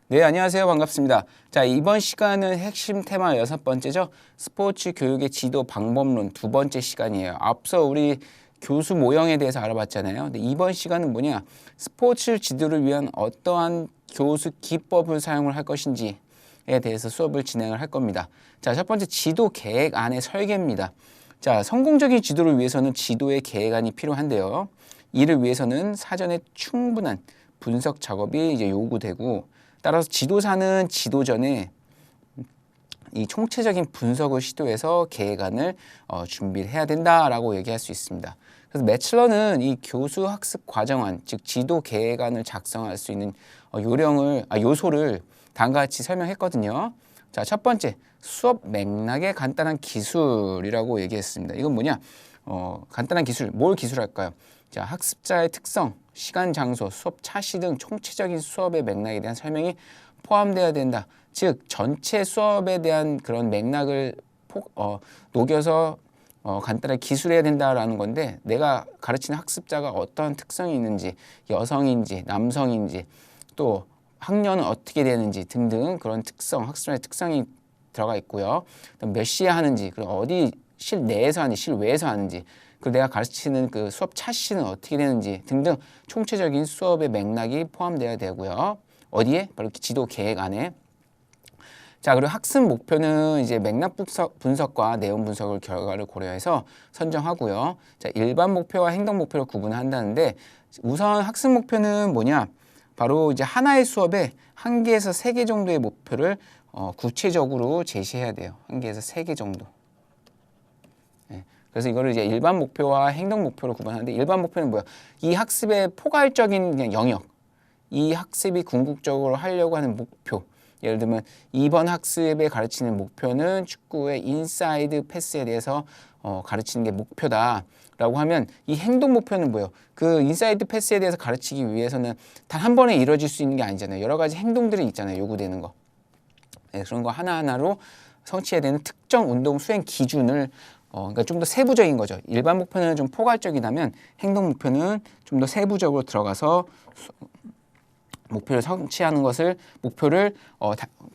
네, 안녕하세요. 반갑습니다. 자, 이번 시간은 핵심 테마 6번째죠. 스포츠 교육의 지도 방법론 2번째 시간이에요. 앞서 우리 교수 모형에 대해서 알아봤잖아요. 근데 이번 시간은 뭐냐? 스포츠 지도를 위한 어떠한 교수 기법을 사용을 할 것인지에 대해서 수업을 진행을 할 겁니다. 자, 첫 번째 지도 계획안의 설계입니다. 자, 성공적인 지도를 위해서는 지도의 계획안이 필요한데요. 이를 위해서는 사전에 충분한 분석 작업이 이제 요구되고, 따라서 지도사는 지도 전에 이 총체적인 분석을 시도해서 계획안을 준비를 해야 된다라고 얘기할 수 있습니다. 그래서 매칠러는 이 교수 학습 과정안, 즉 지도 계획안을 작성할 수 있는 요소를 다음과 같이 설명했거든요. 자, 첫 번째, 수업 맥락의 간단한 기술이라고 얘기했습니다. 이건 뭐냐? 간단한 기술, 뭘 기술할까요? 자, 학습자의 특성, 시간, 장소, 수업 차시 등 총체적인 수업의 맥락에 대한 설명이 포함되어야 된다. 즉, 전체 수업에 대한 그런 맥락을 녹여서 간단하게 기술해야 된다라는 건데, 내가 가르치는 학습자가 어떠한 특성이 있는지, 여성인지, 남성인지, 또 학년은 어떻게 되는지 등등 그런 특성, 학습자의 특성이 들어가 있고요. 몇 시에 하는지, 그리고 어디 실내에서 하는지, 실외에서 하는지, 그리고 내가 가르치는 그 수업 차시는 어떻게 되는지 등등 총체적인 수업의 맥락이 포함되어야 되고요. 어디에? 바로 지도 계획 안에. 자, 그리고 학습 목표는 이제 맥락 분석과 내용 분석을 결과를 고려해서 선정하고요. 자, 일반 목표와 행동 목표를 구분한다는데, 우선 학습 목표는 뭐냐? 바로 이제 하나의 수업에 1개에서 3개 정도의 목표를 구체적으로 제시해야 돼요. 1개에서 3개 정도. 그래서 이거를 이제 일반 목표와 행동 목표로 구분하는데, 일반 목표는 뭐야? 이 학습의 포괄적인 그냥 영역, 이 학습이 궁극적으로 하려고 하는 목표. 예를 들면 이번 학습에 가르치는 목표는 축구의 인사이드 패스에 대해서 가르치는 게 목표다라고 하면, 이 행동 목표는 뭐예요? 그 인사이드 패스에 대해서 가르치기 위해서는 단 한 번에 이루어질 수 있는 게 아니잖아요. 여러 가지 행동들이 있잖아요. 요구되는 거. 네, 그런 거 하나하나로 성취해야 되는 특정 운동 수행 기준을 그러니까 좀 더 세부적인 거죠. 일반 목표는 좀 포괄적이라면 행동 목표는 좀 더 세부적으로 들어가서 목표를 성취하는 것을, 목표를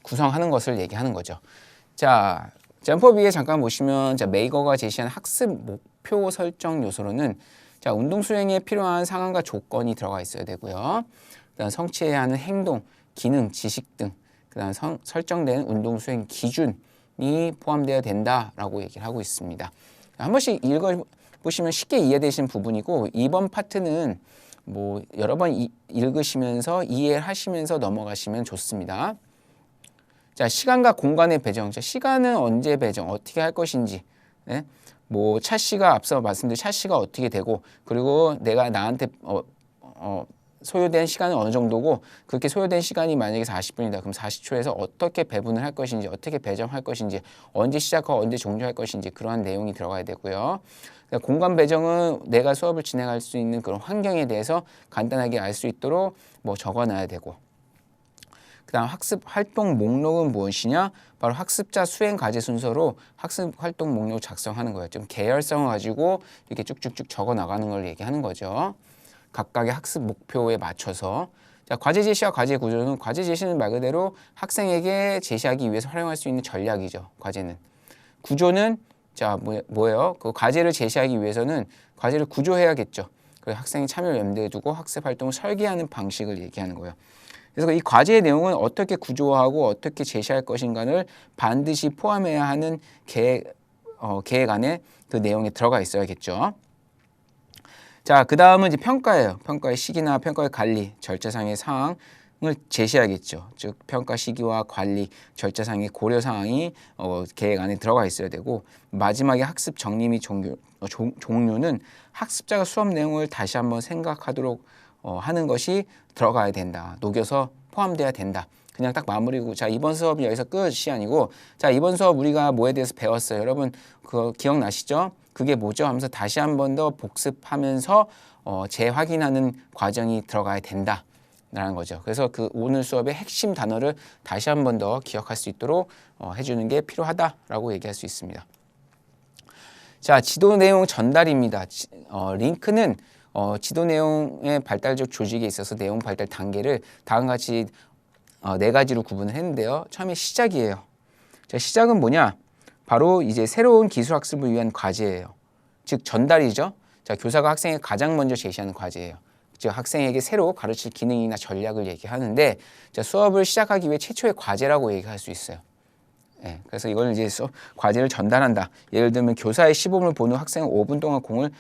구성하는 것을 얘기하는 거죠. 자, 점퍼 위에 잠깐 보시면, 자, 메이거가 제시한 학습 목표 설정 요소로는, 자, 운동 수행에 필요한 상황과 조건이 들어가 있어야 되고요. 그다음 성취해야 하는 행동, 기능, 지식 등, 그다음 설정된 운동 수행 기준이 포함되어야 된다라고 얘기를 하고 있습니다. 한 번씩 읽어보시면 쉽게 이해되시는 부분이고, 이번 파트는 뭐 여러 번 읽으시면서 이해하시면서 넘어가시면 좋습니다. 자, 시간과 공간의 배정. 자, 시간은 언제 배정, 어떻게 할 것인지. 네? 뭐 차시가 앞서 말씀드린 차시가 어떻게 되고, 그리고 내가 나한테 소요된 시간은 어느 정도고, 그렇게 소요된 시간이 만약에 40분이다. 그럼 40초에서 어떻게 배분을 할 것인지, 어떻게 배정할 것인지, 언제 시작하고 언제 종료할 것인지, 그러한 내용이 들어가야 되고요. 공간 배정은 내가 수업을 진행할 수 있는 그런 환경에 대해서 간단하게 알 수 있도록 뭐 적어놔야 되고, 그 다음 학습 활동 목록은 무엇이냐? 바로 학습자 수행 과제 순서로 학습 활동 목록을 작성하는 거예요. 좀 계열성을 가지고 이렇게 쭉쭉쭉 적어 나가는 걸 얘기하는 거죠. 각각의 학습 목표에 맞춰서. 자, 과제 제시와 과제 구조는, 과제 제시는 말 그대로 학생에게 제시하기 위해서 활용할 수 있는 전략이죠. 과제는. 구조는 자, 뭐예요? 그 과제를 제시하기 위해서는 과제를 구조해야겠죠. 그 학생의 참여를 염두에 두고 학습 활동을 설계하는 방식을 얘기하는 거예요. 그래서 이 과제의 내용은 어떻게 구조하고 어떻게 제시할 것인가를 반드시 포함해야 하는 계획 안에 그 내용이 들어가 있어야겠죠. 자, 그 다음은 이제 평가예요. 평가의 시기나 평가의 관리, 절차상의 사항을 제시하겠죠. 즉, 평가 시기와 관리, 절차상의 고려 사항이 계획 안에 들어가 있어야 되고, 마지막에 학습 정리 및 종료는 학습자가 수업 내용을 다시 한번 생각하도록 하는 것이 들어가야 된다. 녹여서 포함돼야 된다. 그냥 딱 마무리고, 자, 이번 수업이 여기서 끝이 아니고, 자, 이번 수업 우리가 뭐에 대해서 배웠어요. 여러분 그거 기억나시죠? 그게 뭐죠? 하면서 다시 한 번 더 복습하면서 재확인하는 과정이 들어가야 된다 라는 거죠. 그래서 그 오늘 수업의 핵심 단어를 다시 한 번 더 기억할 수 있도록 해주는 게 필요하다라고 얘기할 수 있습니다. 자, 지도 내용 전달입니다. 링크는 지도 내용의 발달적 조직에 있어서 내용 발달 단계를 다음과 같이 네 가지로 구분을 했는데요. 처음에 시작이에요. 자, 시작은 뭐냐? 바로 이제 새로운 기술 학습을 위한 과제예요. 즉 전달이죠. 자, 교사가 학생에게 가장 먼저 제시하는 과제예요. 즉 학생에게 새로 가르칠 기능이나 전략을 얘기하는데, 자, 수업을 시작하기 위해 최초의 과제라고 얘기할 수 있어요. 예, 그래서 이걸 이제 과제를 전달한다. 예를 들면 교사의 시범을 본 후 학생은 5분 동안 공을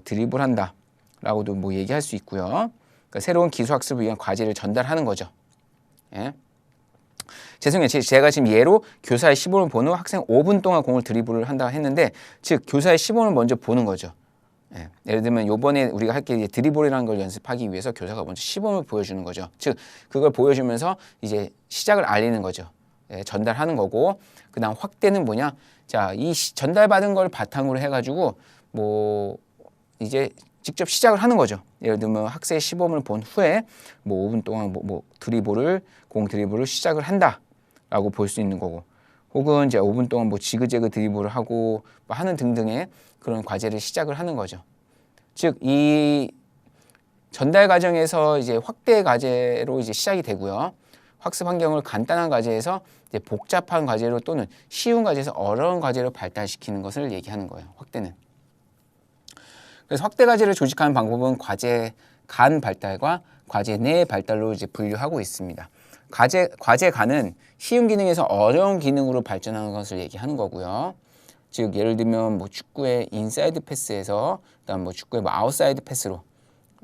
드리블한다 라고도 뭐 얘기할 수 있고요. 그러니까 새로운 기술 학습을 위한 과제를 전달하는 거죠. 예. 죄송해요. 제가 지금 예로 교사의 시범을 본 후 학생 5분 동안 공을 드리블을 한다 했는데, 즉 교사의 시범을 먼저 보는 거죠. 예. 예를 들면 요번에 우리가 할 게 드리블이라는 걸 연습하기 위해서 교사가 먼저 시범을 보여주는 거죠. 즉 그걸 보여주면서 이제 시작을 알리는 거죠. 예, 전달하는 거고, 그다음 확대는 뭐냐? 자, 이 전달받은 걸 바탕으로 해가지고 뭐 이제 직접 시작을 하는 거죠. 예를 들면 학생의 시범을 본 후에 뭐 5분 동안 공 드리블을 시작을 한다라고 볼 수 있는 거고, 혹은 이제 5분 동안 뭐 지그재그 드리블을 하고 뭐 하는 등등의 그런 과제를 시작을 하는 거죠. 즉 이 전달 과정에서 이제 확대 과제로 이제 시작이 되고요. 학습 환경을 간단한 과제에서 이제 복잡한 과제로 또는 쉬운 과제에서 어려운 과제로 발달시키는 것을 얘기하는 거예요. 확대는. 그래서 확대 과제를 조직하는 방법은 과제 간 발달과 과제 내 발달로 이제 분류하고 있습니다. 과제 간은 쉬운 기능에서 어려운 기능으로 발전하는 것을 얘기하는 거고요. 즉 예를 들면 뭐 축구의 인사이드 패스에서 그다음 뭐 축구의 뭐 아웃사이드 패스로,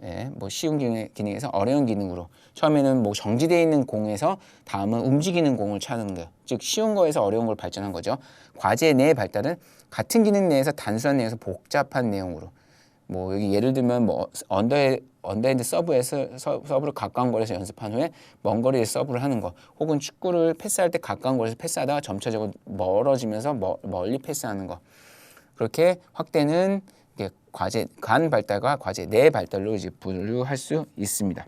예, 뭐 쉬운 기능에서 어려운 기능으로, 처음에는 뭐 정지되어 있는 공에서 다음은 움직이는 공을 찾는 거, 즉 쉬운 거에서 어려운 걸 발전한 거죠. 과제 내 발달은 같은 기능 내에서 단순한 내용에서 복잡한 내용으로, 뭐 여기 예를 들면 뭐 언더핸드 서브를 가까운 거리에서 연습한 후에 먼 거리에 서브를 하는 거, 혹은 축구를 패스할 때 가까운 거리에서 패스하다가 점차적으로 멀어지면서 멀리 패스하는 거. 그렇게 확대는 과제 간 발달과 과제 내 발달로 이제 분류할 수 있습니다.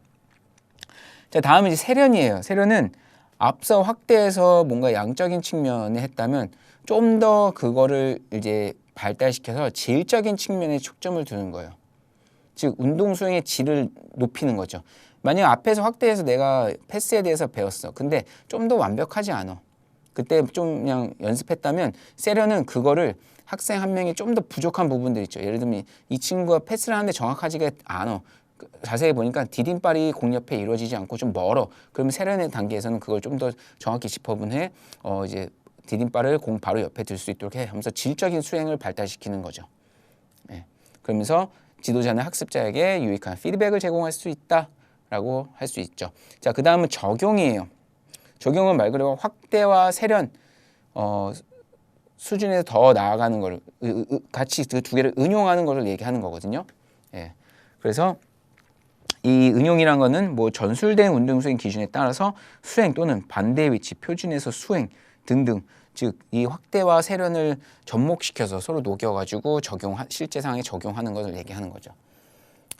자, 다음은 이제 세련이에요. 세련은 앞서 확대에서 뭔가 양적인 측면에 했다면 좀 더 그거를 이제 발달시켜서 질적인 측면에 초점을 두는 거예요. 즉 운동 수행의 질을 높이는 거죠. 만약 앞에서 확대해서 내가 패스에 대해서 배웠어. 근데 좀 더 완벽하지 않아. 그때 좀 그냥 연습했다면 세련은 그거를 학생 한 명이 좀 더 부족한 부분들 있죠. 예를 들면 이 친구가 패스를 하는데 정확하지가 않아. 자세히 보니까 디딤발이 공 옆에 이루어지지 않고 좀 멀어. 그러면 세련의 단계에서는 그걸 좀 더 정확히 짚어본 후에 이제 디딤발을 공 바로 옆에 들 수 있도록 하면서 질적인 수행을 발달시키는 거죠. 네. 그러면서 지도자는 학습자에게 유익한 피드백을 제공할 수 있다라고 할 수 있죠. 자, 그 다음은 적용이에요. 적용은 말 그대로 확대와 세련 수준에서 더 나아가는 걸 같이 그 두 개를 응용하는 것을 얘기하는 거거든요. 예. 그래서 이 응용이란 거는 뭐 전술된 운동 수행 기준에 따라서 수행 또는 반대 위치, 표준에서 수행 등등, 즉 이 확대와 세련을 접목시켜서 서로 녹여가지고 실제 상황에 적용하는 것을 얘기하는 거죠.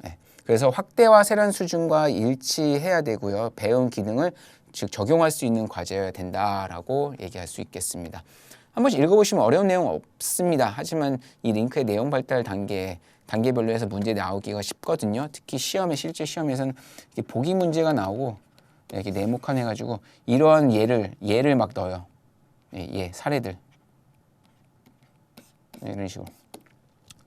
예. 그래서 확대와 세련 수준과 일치해야 되고요. 배운 기능을 즉 적용할 수 있는 과제여야 된다라고 얘기할 수 있겠습니다. 한 번씩 읽어보시면 어려운 내용 없습니다. 하지만 이 링크의 내용 발달 단계별로 해서 문제 나오기가 쉽거든요. 특히 실제 시험에서는 보기 문제가 나오고 이렇게 네모칸 해가지고 이러한 예를 막 넣어요. 사례들 이런 식으로.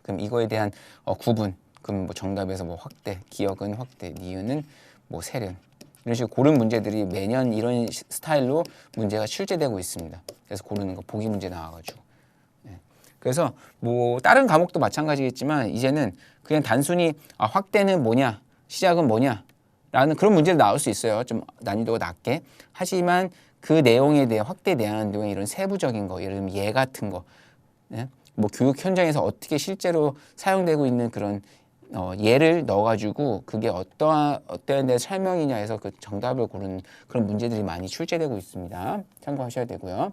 그럼 이거에 대한 구분. 그럼 뭐 정답에서 뭐 확대, 기억은 확대, 니은은 뭐 세련. 이런 식으로 고른 문제들이 매년 이런 스타일로 문제가 출제되고 있습니다. 그래서 고르는 거 보기 문제 나와가지고. 그래서 뭐 다른 과목도 마찬가지겠지만 이제는 그냥 단순히 확대는 뭐냐, 시작은 뭐냐 라는 그런 문제도 나올 수 있어요. 좀 난이도가 낮게. 하지만 그 내용에 대해 확대 내용의 이런 세부적인 거, 예를 들면 예 같은 거, 뭐 교육 현장에서 어떻게 실제로 사용되고 있는 그런 예를 넣어가지고 그게 어떠한 데 설명이냐 해서 그 정답을 고르는 그런 문제들이 많이 출제되고 있습니다. 참고하셔야 되고요.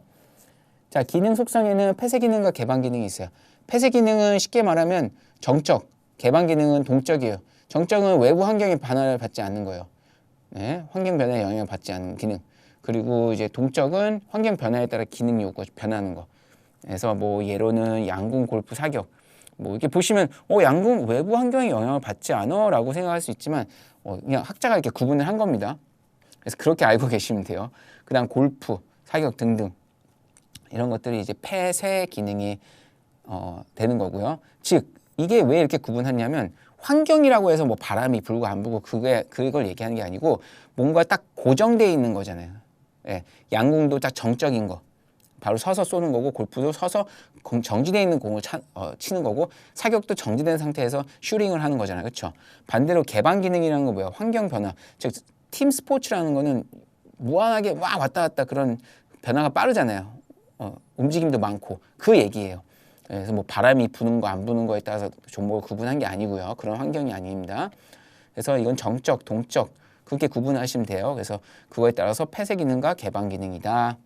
자, 기능 속성에는 폐쇄 기능과 개방 기능이 있어요. 폐쇄 기능은 쉽게 말하면 정적, 개방 기능은 동적이에요. 정적은 외부 환경의 변화를 받지 않는 거예요. 네, 환경 변화에 영향을 받지 않는 기능. 그리고 이제 동적은 환경 변화에 따라 기능 요구가 변하는 거. 그래서 뭐 예로는 양궁, 골프, 사격. 뭐 이렇게 보시면 양궁 외부 환경의 영향을 받지 않아 라고 생각할 수 있지만 그냥 학자가 이렇게 구분을 한 겁니다. 그래서 그렇게 알고 계시면 돼요. 그다음 골프, 사격 등등 이런 것들이 이제 폐쇄 기능이 되는 거고요. 즉 이게 왜 이렇게 구분하냐면 환경이라고 해서 뭐 바람이 불고 안 불고 그걸 얘기하는 게 아니고 뭔가 딱 고정되어 있는 거잖아요. 예, 양궁도 딱 정적인 거. 바로 서서 쏘는 거고 골프도 서서 정지되어 있는 공을 치는 거고 사격도 정지된 상태에서 슈링을 하는 거잖아요. 그렇죠? 반대로 개방 기능이라는 건 뭐야? 환경 변화. 즉 팀 스포츠라는 거는 무한하게 막 왔다 갔다 그런 변화가 빠르잖아요. 움직임도 많고 그 얘기예요. 그래서 뭐 바람이 부는 거 안 부는 거에 따라서 종목을 구분한 게 아니고요. 그런 환경이 아닙니다. 그래서 이건 정적, 동적 그렇게 구분하시면 돼요. 그래서 그거에 따라서 폐쇄 기능과 개방 기능이다.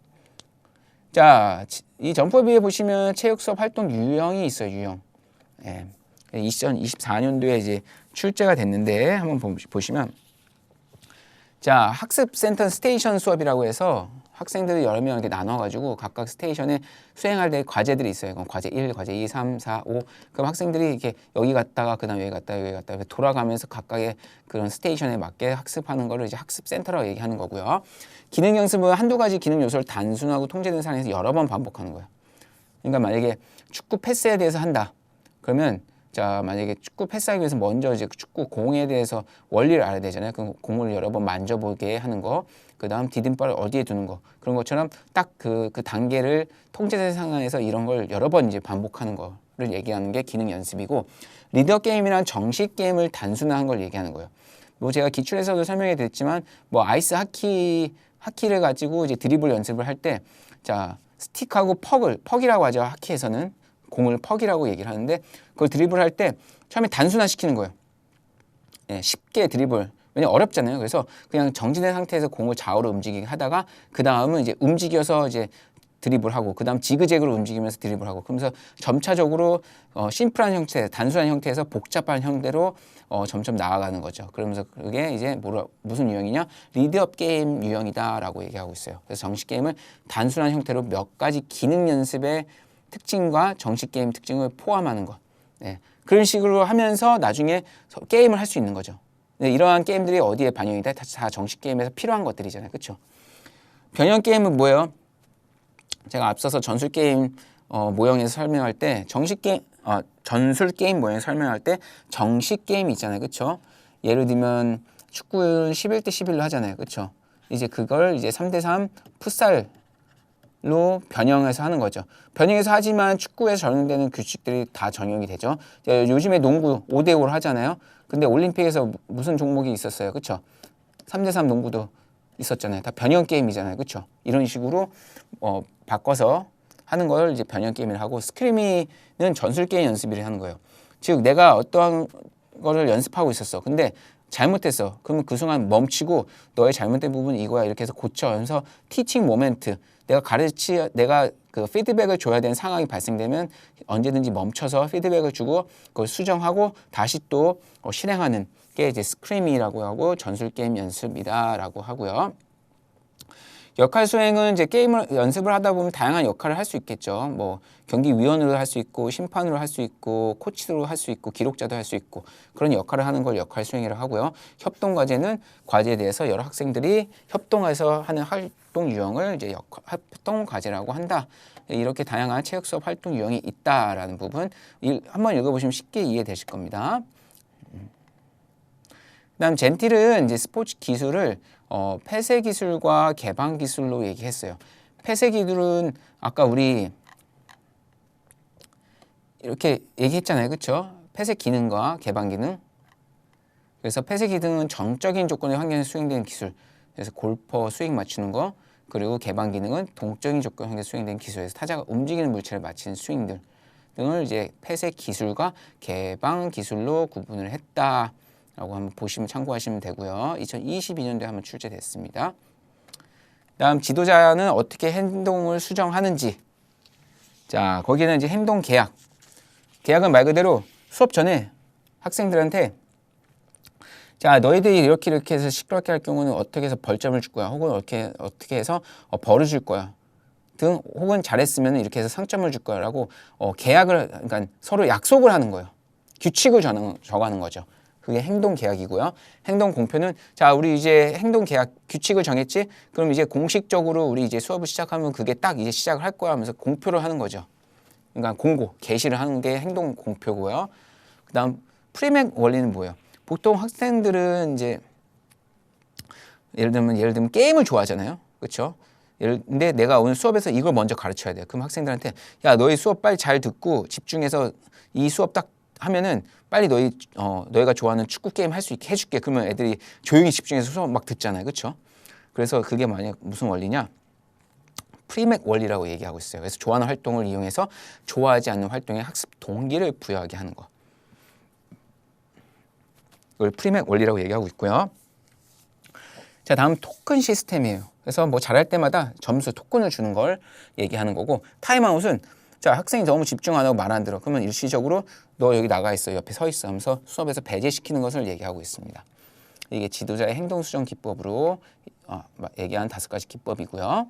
자, 이 점프비에 보시면 체육 수업 활동 유형이 있어요. 유형. 예. 2024년도에 이제 출제가 됐는데 한번 보시면 자, 학습센터 스테이션 수업이라고 해서 학생들이 여러 명 이렇게 나눠가지고 각각 스테이션에 수행할 때 과제들이 있어요. 그럼 과제 1, 과제 2, 3, 4, 5. 그럼 학생들이 이렇게 여기 갔다가 그다음 여기 갔다가 여기 갔다가 돌아가면서 각각의 그런 스테이션에 맞게 학습하는 거를 이제 학습센터라고 얘기하는 거고요. 기능 연습은 한두 가지 기능 요소를 단순하고 통제된 상황에서 여러 번 반복하는 거예요. 그러니까 만약에 축구 패스에 대해서 한다. 그러면 자, 만약에 축구 패스하기 위해서 먼저 이제 축구 공에 대해서 원리를 알아야 되잖아요. 그 공을 여러 번 만져보게 하는 거, 그 다음 디딤발을 어디에 두는 거, 그런 것처럼 딱 그 단계를 통제된 상황에서 이런 걸 여러 번 이제 반복하는 거를 얘기하는 게 기능 연습이고, 리더 게임이란 정식 게임을 단순화한 걸 얘기하는 거예요. 뭐 제가 기출에서도 설명해 드렸지만, 뭐 아이스 하키를 가지고 이제 드리블 연습을 할 때, 자, 스틱하고 퍽이라고 하죠. 하키에서는. 공을 퍽이라고 얘기를 하는데 그걸 드리블할 때 처음에 단순화시키는 거예요. 예, 쉽게 드리블. 왜냐면 어렵잖아요. 그래서 그냥 정지된 상태에서 공을 좌우로 움직이게 하다가 그 다음은 이제 움직여서 이제 드리블하고 그 다음 지그재그로 움직이면서 드리블하고 그러면서 점차적으로 심플한 형태, 단순한 형태에서 복잡한 형태로 점점 나아가는 거죠. 그러면서 그게 이제 무슨 유형이냐? 리드업 게임 유형이다라고 얘기하고 있어요. 그래서 정식 게임을 단순한 형태로 몇 가지 기능 연습의 특징과 정식 게임 특징을 포함하는 것. 네. 그런 식으로 하면서 나중에 게임을 할 수 있는 거죠. 네, 이러한 게임들이 어디에 반영이 돼? 다 정식 게임에서 필요한 것들이잖아요. 그렇죠? 변형 게임은 뭐예요? 제가 앞서서 전술 게임 모형에서 설명할 때 전술 게임 모형 설명할 때 정식 게임이 있잖아요. 그렇죠? 예를 들면 축구는 11대 11로 하잖아요. 그렇죠? 이제 그걸 이제 3대3 풋살 로 변형해서 하는 거죠. 변형해서 하지만 축구에서 적용되는 규칙들이 다 적용이 되죠. 요즘에 농구 5대5로 하잖아요. 근데 올림픽에서 무슨 종목이 있었어요. 그렇죠? 3대3 농구도 있었잖아요. 다 변형 게임이잖아요. 그렇죠? 이런 식으로 바꿔서 하는 걸 이제 변형 게임을 하고 스크리미는 전술 게임 연습을 하는 거예요. 즉 내가 어떠한 거를 연습하고 있었어. 근데 잘못했어. 그러면 그 순간 멈추고 너의 잘못된 부분은 이거야 이렇게 해서 고쳐서 티칭 모멘트 내가 그 피드백을 줘야 되는 상황이 발생되면 언제든지 멈춰서 피드백을 주고 그걸 수정하고 다시 또 실행하는 게 이제 스크림이라고 하고 전술 게임 연습이다라고 하고요. 역할 수행은 이제 게임을 연습을 하다 보면 다양한 역할을 할 수 있겠죠. 뭐 경기 위원으로 할 수 있고 심판으로 할 수 있고 코치로 할 수 있고 기록자도 할 수 있고 그런 역할을 하는 걸 역할 수행이라고 하고요. 협동 과제는 과제에 대해서 여러 학생들이 협동해서 하는 활동 유형을 이제 협동 과제라고 한다. 이렇게 다양한 체육 수업 활동 유형이 있다라는 부분 한번 읽어보시면 쉽게 이해되실 겁니다. 그다음 젠틸은 이제 스포츠 기술을 폐쇄 기술과 개방 기술로 얘기했어요. 폐쇄 기술은 아까 우리 이렇게 얘기했잖아요. 그렇죠? 폐쇄 기능과 개방 기능. 그래서 폐쇄 기능은 정적인 조건의 환경에서 수행되는 기술. 그래서 골퍼 스윙 맞추는 거. 그리고 개방 기능은 동적인 조건 환경에서 수행되는 기술에서 타자가 움직이는 물체를 맞히는 스윙들 등을 이제 폐쇄 기술과 개방 기술로 구분을 했다. 라고 한번 보시면 참고하시면 되고요. 2022년도에 한번 출제됐습니다. 다음 지도자는 어떻게 행동을 수정하는지. 자, 거기는 이제 행동 계약은 말 그대로 수업 전에 학생들한테 자, 너희들이 이렇게 해서 시끄럽게 할 경우는 어떻게 해서 벌점을 줄 거야. 혹은 어떻게 해서 벌을 줄 거야. 등 혹은 잘했으면 이렇게 해서 상점을 줄 거야라고 그러니까 서로 약속을 하는 거예요. 규칙을 정하는 거죠. 그게 행동 계약이고요. 행동 공표는 자, 우리 이제 행동 계약 규칙을 정했지? 그럼 이제 공식적으로 우리 이제 수업을 시작하면 그게 딱 이제 시작을 할 거야 하면서 공표를 하는 거죠. 그러니까 공고, 게시를 하는 게 행동 공표고요. 그다음 프리맥 원리는 뭐예요? 보통 학생들은 이제 예를 들면 게임을 좋아하잖아요. 그렇죠? 근데 내가 오늘 수업에서 이걸 먼저 가르쳐야 돼요. 그럼 학생들한테 야, 너희 수업 빨리 잘 듣고 집중해서 이 수업 딱 하면은 빨리 너희가 좋아하는 축구 게임 할 수 있게 해줄게. 그러면 애들이 조용히 집중해서 수업 막 듣잖아요. 그렇죠? 그래서 그게 만약 무슨 원리냐? 프리맥 원리라고 얘기하고 있어요. 그래서 좋아하는 활동을 이용해서 좋아하지 않는 활동에 학습 동기를 부여하게 하는 거. 이걸 프리맥 원리라고 얘기하고 있고요. 자, 다음 토큰 시스템이에요. 그래서 뭐 잘할 때마다 점수 토큰을 주는 걸 얘기하는 거고, 타임아웃은 자, 학생이 너무 집중 안 하고 말 안 들어. 그러면 일시적으로 너 여기 나가 있어. 옆에 서 있어 하면서 수업에서 배제시키는 것을 얘기하고 있습니다. 이게 지도자의 행동 수정 기법으로 얘기한 5가지 기법이고요.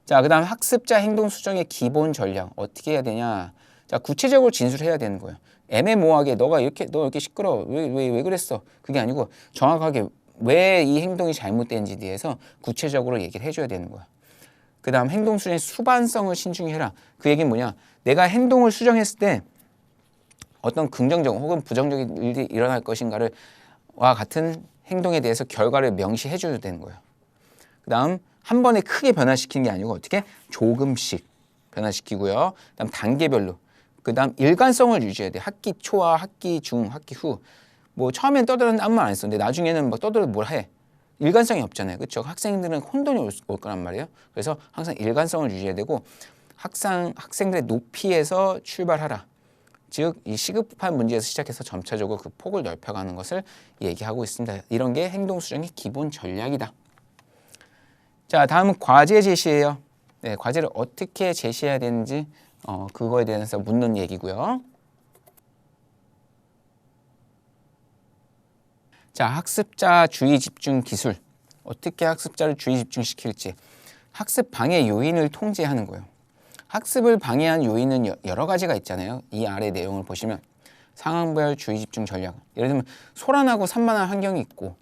자, 그다음 학습자 행동 수정의 기본 전략 어떻게 해야 되냐? 자, 구체적으로 진술해야 되는 거예요. 애매모호하게 너 이렇게 시끄러워. 왜 그랬어? 그게 아니고 정확하게 왜 이 행동이 잘못된지에 대해서 구체적으로 얘기를 해줘야 되는 거야. 그 다음 행동 수정의 수반성을 신중히 해라. 그 얘기는 뭐냐? 내가 행동을 수정했을 때 어떤 긍정적 혹은 부정적인 일이 일어날 것인가를 와 같은 행동에 대해서 결과를 명시해 줘야 되는 거예요. 그 다음 한 번에 크게 변화시키는 게 아니고 어떻게? 조금씩 변화시키고요. 그 다음 단계별로. 그 다음 일관성을 유지해야 돼. 학기 초와 학기 중, 학기 후. 뭐 처음엔 떠들었는데 아무 말 안 했었는데 나중에는 막 떠들어도 뭘 해. 일관성이 없잖아요. 그렇죠? 학생들은 혼돈이 올 거란 말이에요. 그래서 항상 일관성을 유지해야 되고 학생들의 높이에서 출발하라. 즉, 이 시급한 문제에서 시작해서 점차적으로 그 폭을 넓혀가는 것을 얘기하고 있습니다. 이런 게 행동 수정의 기본 전략이다. 자, 다음은 과제 제시예요. 네, 과제를 어떻게 제시해야 되는지 그거에 대해서 묻는 얘기고요. 자, 학습자 주의 집중 기술. 어떻게 학습자를 주의 집중시킬지. 학습 방해 요인을 통제하는 거예요. 학습을 방해한 요인은 여러 가지가 있잖아요. 이 아래 내용을 보시면 상황별 주의 집중 전략. 예를 들면 소란하고 산만한 환경이 있고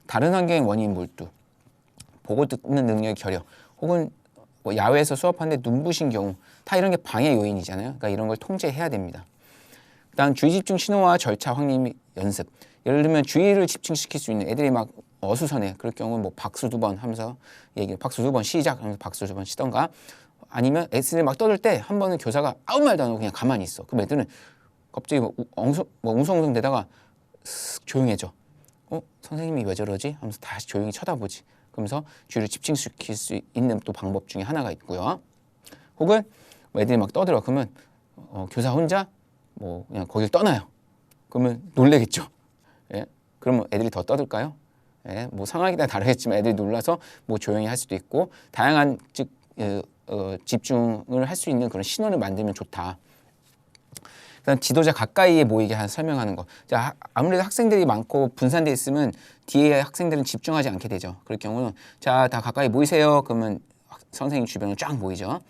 다른 환경의 원인 몰두, 보고 듣는 능력의 결여, 혹은 뭐 야외에서 수업하는데 눈부신 경우, 다 이런 게 방해 요인이잖아요. 그러니까 이런 걸 통제해야 됩니다. 그다음 주의 집중 신호와 절차 확립 연습. 예를 들면 주의를 집중시킬 수 있는 애들이 막 어수선해. 그럴 경우는 뭐 박수 2번 하면서 박수 2번 시작 하면서 박수 2번 치던가, 아니면 애들이 막 떠들 때 한 번은 교사가 아무 말도 안 하고 그냥 가만히 있어. 그럼 애들은 갑자기 웅성웅성 대다가 슥 조용해져. 선생님이 왜 저러지? 하면서 다시 조용히 쳐다보지. 그러면서 주의를 집중시킬 수 있는 또 방법 중에 하나가 있고요. 혹은 애들이 막 떠들어. 그러면 교사 혼자 뭐 그냥 거길 떠나요. 그러면 놀래겠죠. 예? 그러면 애들이 더 떠들까요? 예? 뭐 상황에 따라 다르겠지만 애들이 놀라서 뭐 조용히 할 수도 있고, 다양한 집중을 할 수 있는 그런 신호를 만들면 좋다. 그다음 지도자 가까이에 모이게 설명하는 거. 자, 아무래도 학생들이 많고 분산돼 있으면 뒤에 학생들은 집중하지 않게 되죠. 그럴 경우는 자, 다 가까이 모이세요. 그러면 선생님 주변으로 쫙 모이죠.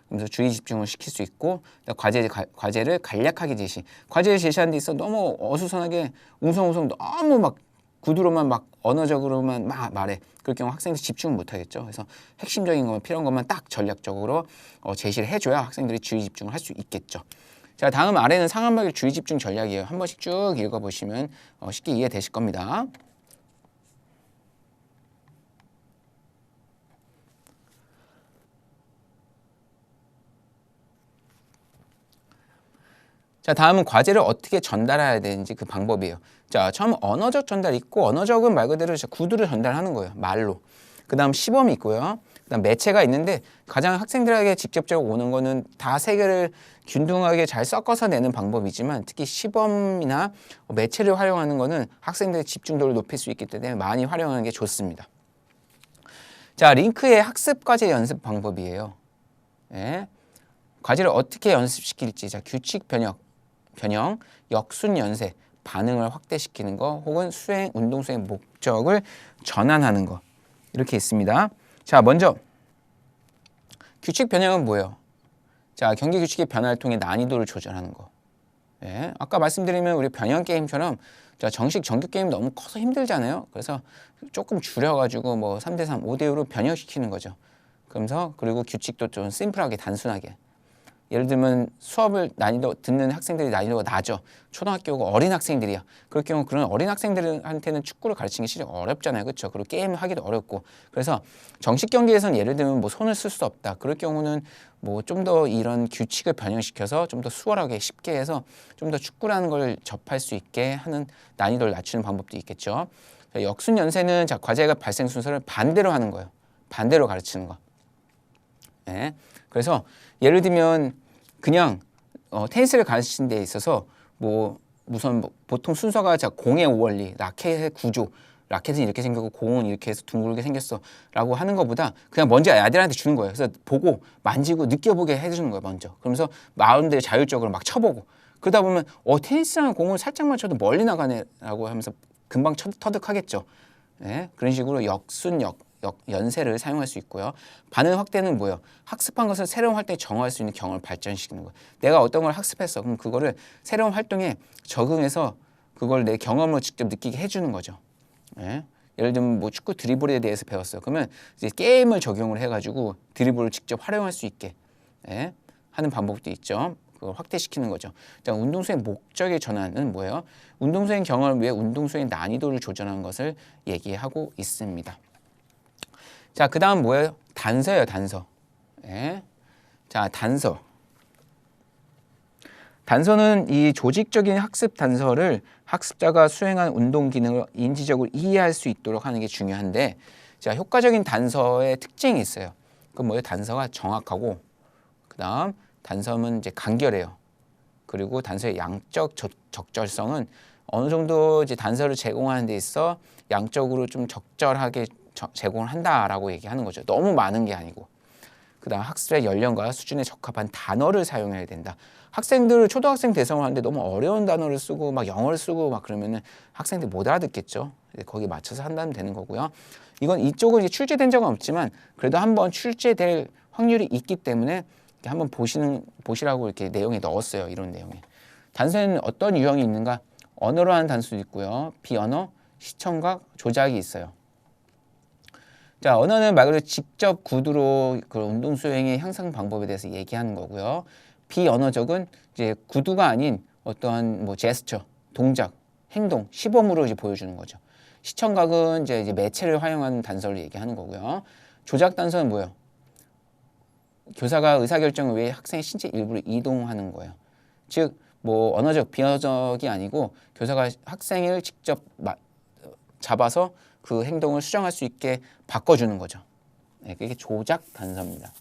그래서 주의 집중을 시킬 수 있고, 과제를 간략하게 제시. 과제를 제시하는 데 있어 너무 어수선하게 웅성웅성 너무 막 구두로만 막 언어적으로만 막 말해. 그럴 경우 학생들이 집중을 못 하겠죠. 그래서 핵심적인 것만 필요한 것만 딱 전략적으로 제시를 해줘야 학생들이 주의 집중을 할 수 있겠죠. 자, 다음 아래는 상황별 주의 집중 전략이에요. 한 번씩 쭉 읽어보시면 쉽게 이해되실 겁니다. 자, 다음은 과제를 어떻게 전달해야 되는지 그 방법이에요. 자, 처음 언어적 전달 있고, 언어적은 말 그대로 구두를 전달하는 거예요. 말로. 그 다음 시범이 있고요. 그 다음 매체가 있는데, 가장 학생들에게 직접적으로 오는 거는 다 세 개를 균등하게 잘 섞어서 내는 방법이지만, 특히 시범이나 매체를 활용하는 거는 학생들의 집중도를 높일 수 있기 때문에 많이 활용하는 게 좋습니다. 자, 링크의 학습 과제 연습 방법이에요. 예. 과제를 어떻게 연습시킬지. 자, 규칙 변형, 역순 연쇄, 반응을 확대시키는 거, 혹은 운동 수행 목적을 전환하는 거, 이렇게 있습니다. 자, 먼저 규칙 변형은 뭐예요? 자, 경기 규칙의 변화를 통해 난이도를 조절하는 거. 예, 아까 말씀드리면 우리 변형 게임처럼 자, 정식 정규 게임 너무 커서 힘들잖아요. 그래서 조금 줄여가지고 뭐 3대3, 5대5로 변형시키는 거죠. 그러면서 그리고 규칙도 좀 심플하게 단순하게. 예를 들면 수업을 난이도 듣는 학생들이 난이도가 낮죠. 초등학교고 어린 학생들이야. 그럴 경우 그런 어린 학생들한테는 축구를 가르치는 게 실은 어렵잖아요. 그렇죠? 그리고 게임을 하기도 어렵고. 그래서 정식 경기에서는 예를 들면 뭐 손을 쓸 수 없다. 그럴 경우는 뭐 좀 더 이런 규칙을 변형시켜서 좀 더 수월하게 쉽게 해서 좀 더 축구라는 걸 접할 수 있게 하는 난이도를 낮추는 방법도 있겠죠. 역순 연세는 자, 과제가 발생 순서를 반대로 하는 거예요. 반대로 가르치는 거. 네. 그래서 예를 들면 그냥 테니스를 가르치는 데 있어서 뭐 우선 뭐 보통 순서가 자 공의 원리, 라켓의 구조, 라켓은 이렇게 생겼고 공은 이렇게 해서 둥글게 생겼어라고 하는 것보다 그냥 먼저 아이들한테 주는 거예요. 그래서 보고 만지고 느껴보게 해주는 거예요. 먼저. 그러면서 마음대로 자율적으로 막 쳐보고 그러다 보면 테니스라는 공을 살짝만 쳐도 멀리 나가네라고 하면서 금방 터득하겠죠. 네? 그런 식으로 연세를 사용할 수 있고요. 반응 확대는 뭐예요? 학습한 것을 새로운 활동에 정화할 수 있는 경험을 발전시키는 거예요. 내가 어떤 걸 학습했어. 그럼 그거를 새로운 활동에 적응해서 그걸 내 경험으로 직접 느끼게 해주는 거죠. 예? 예를 들면 뭐 축구 드리블에 대해서 배웠어요. 그러면 이제 게임을 적용을 해가지고 드리블을 직접 활용할 수 있게 하는 방법도 있죠. 그걸 확대시키는 거죠. 자, 운동수행 목적의 전환은 뭐예요? 운동수행 경험을 위해 운동수행 난이도를 조절하는 것을 얘기하고 있습니다. 자, 그 다음 뭐예요? 단서예요, 단서. 예. 자, 단서. 단서는 이 조직적인 학습 단서를 학습자가 수행한 운동 기능을 인지적으로 이해할 수 있도록 하는 게 중요한데, 자, 효과적인 단서의 특징이 있어요. 그 뭐예요? 단서가 정확하고, 그 다음 단서는 이제 간결해요. 그리고 단서의 양적 적절성은 어느 정도 이제 단서를 제공하는 데 있어 양적으로 좀 적절하게 제공을 한다라고 얘기하는 거죠. 너무 많은 게 아니고. 그다음 학습자의 연령과 수준에 적합한 단어를 사용해야 된다. 학생들 초등학생 대상을 하는데 너무 어려운 단어를 쓰고 막 영어를 쓰고 막 그러면은 학생들 못 알아듣겠죠. 거기에 맞춰서 한다면 되는 거고요. 이쪽은 이제 출제된 적은 없지만 그래도 한번 출제될 확률이 있기 때문에 한번 보시라고 이렇게 내용에 넣었어요. 이런 내용에. 단서에는 어떤 유형이 있는가? 언어로 하는 단서도 있고요. 비언어, 시청각, 조작이 있어요. 자, 언어는 말 그대로 직접 구두로 그 운동 수행의 향상 방법에 대해서 얘기하는 거고요. 비언어적은 이제 구두가 아닌 어떠한 뭐 제스처, 동작, 행동, 시범으로 이제 보여주는 거죠. 시청각은 이제 매체를 활용하는 단서를 얘기하는 거고요. 조작 단서는 뭐예요? 교사가 의사결정을 위해 학생의 신체 일부를 이동하는 거예요. 즉, 뭐 언어적, 비언어적이 아니고 교사가 학생을 직접 잡아서 그 행동을 수정할 수 있게 바꿔주는 거죠. 네, 그게 조작 단서입니다.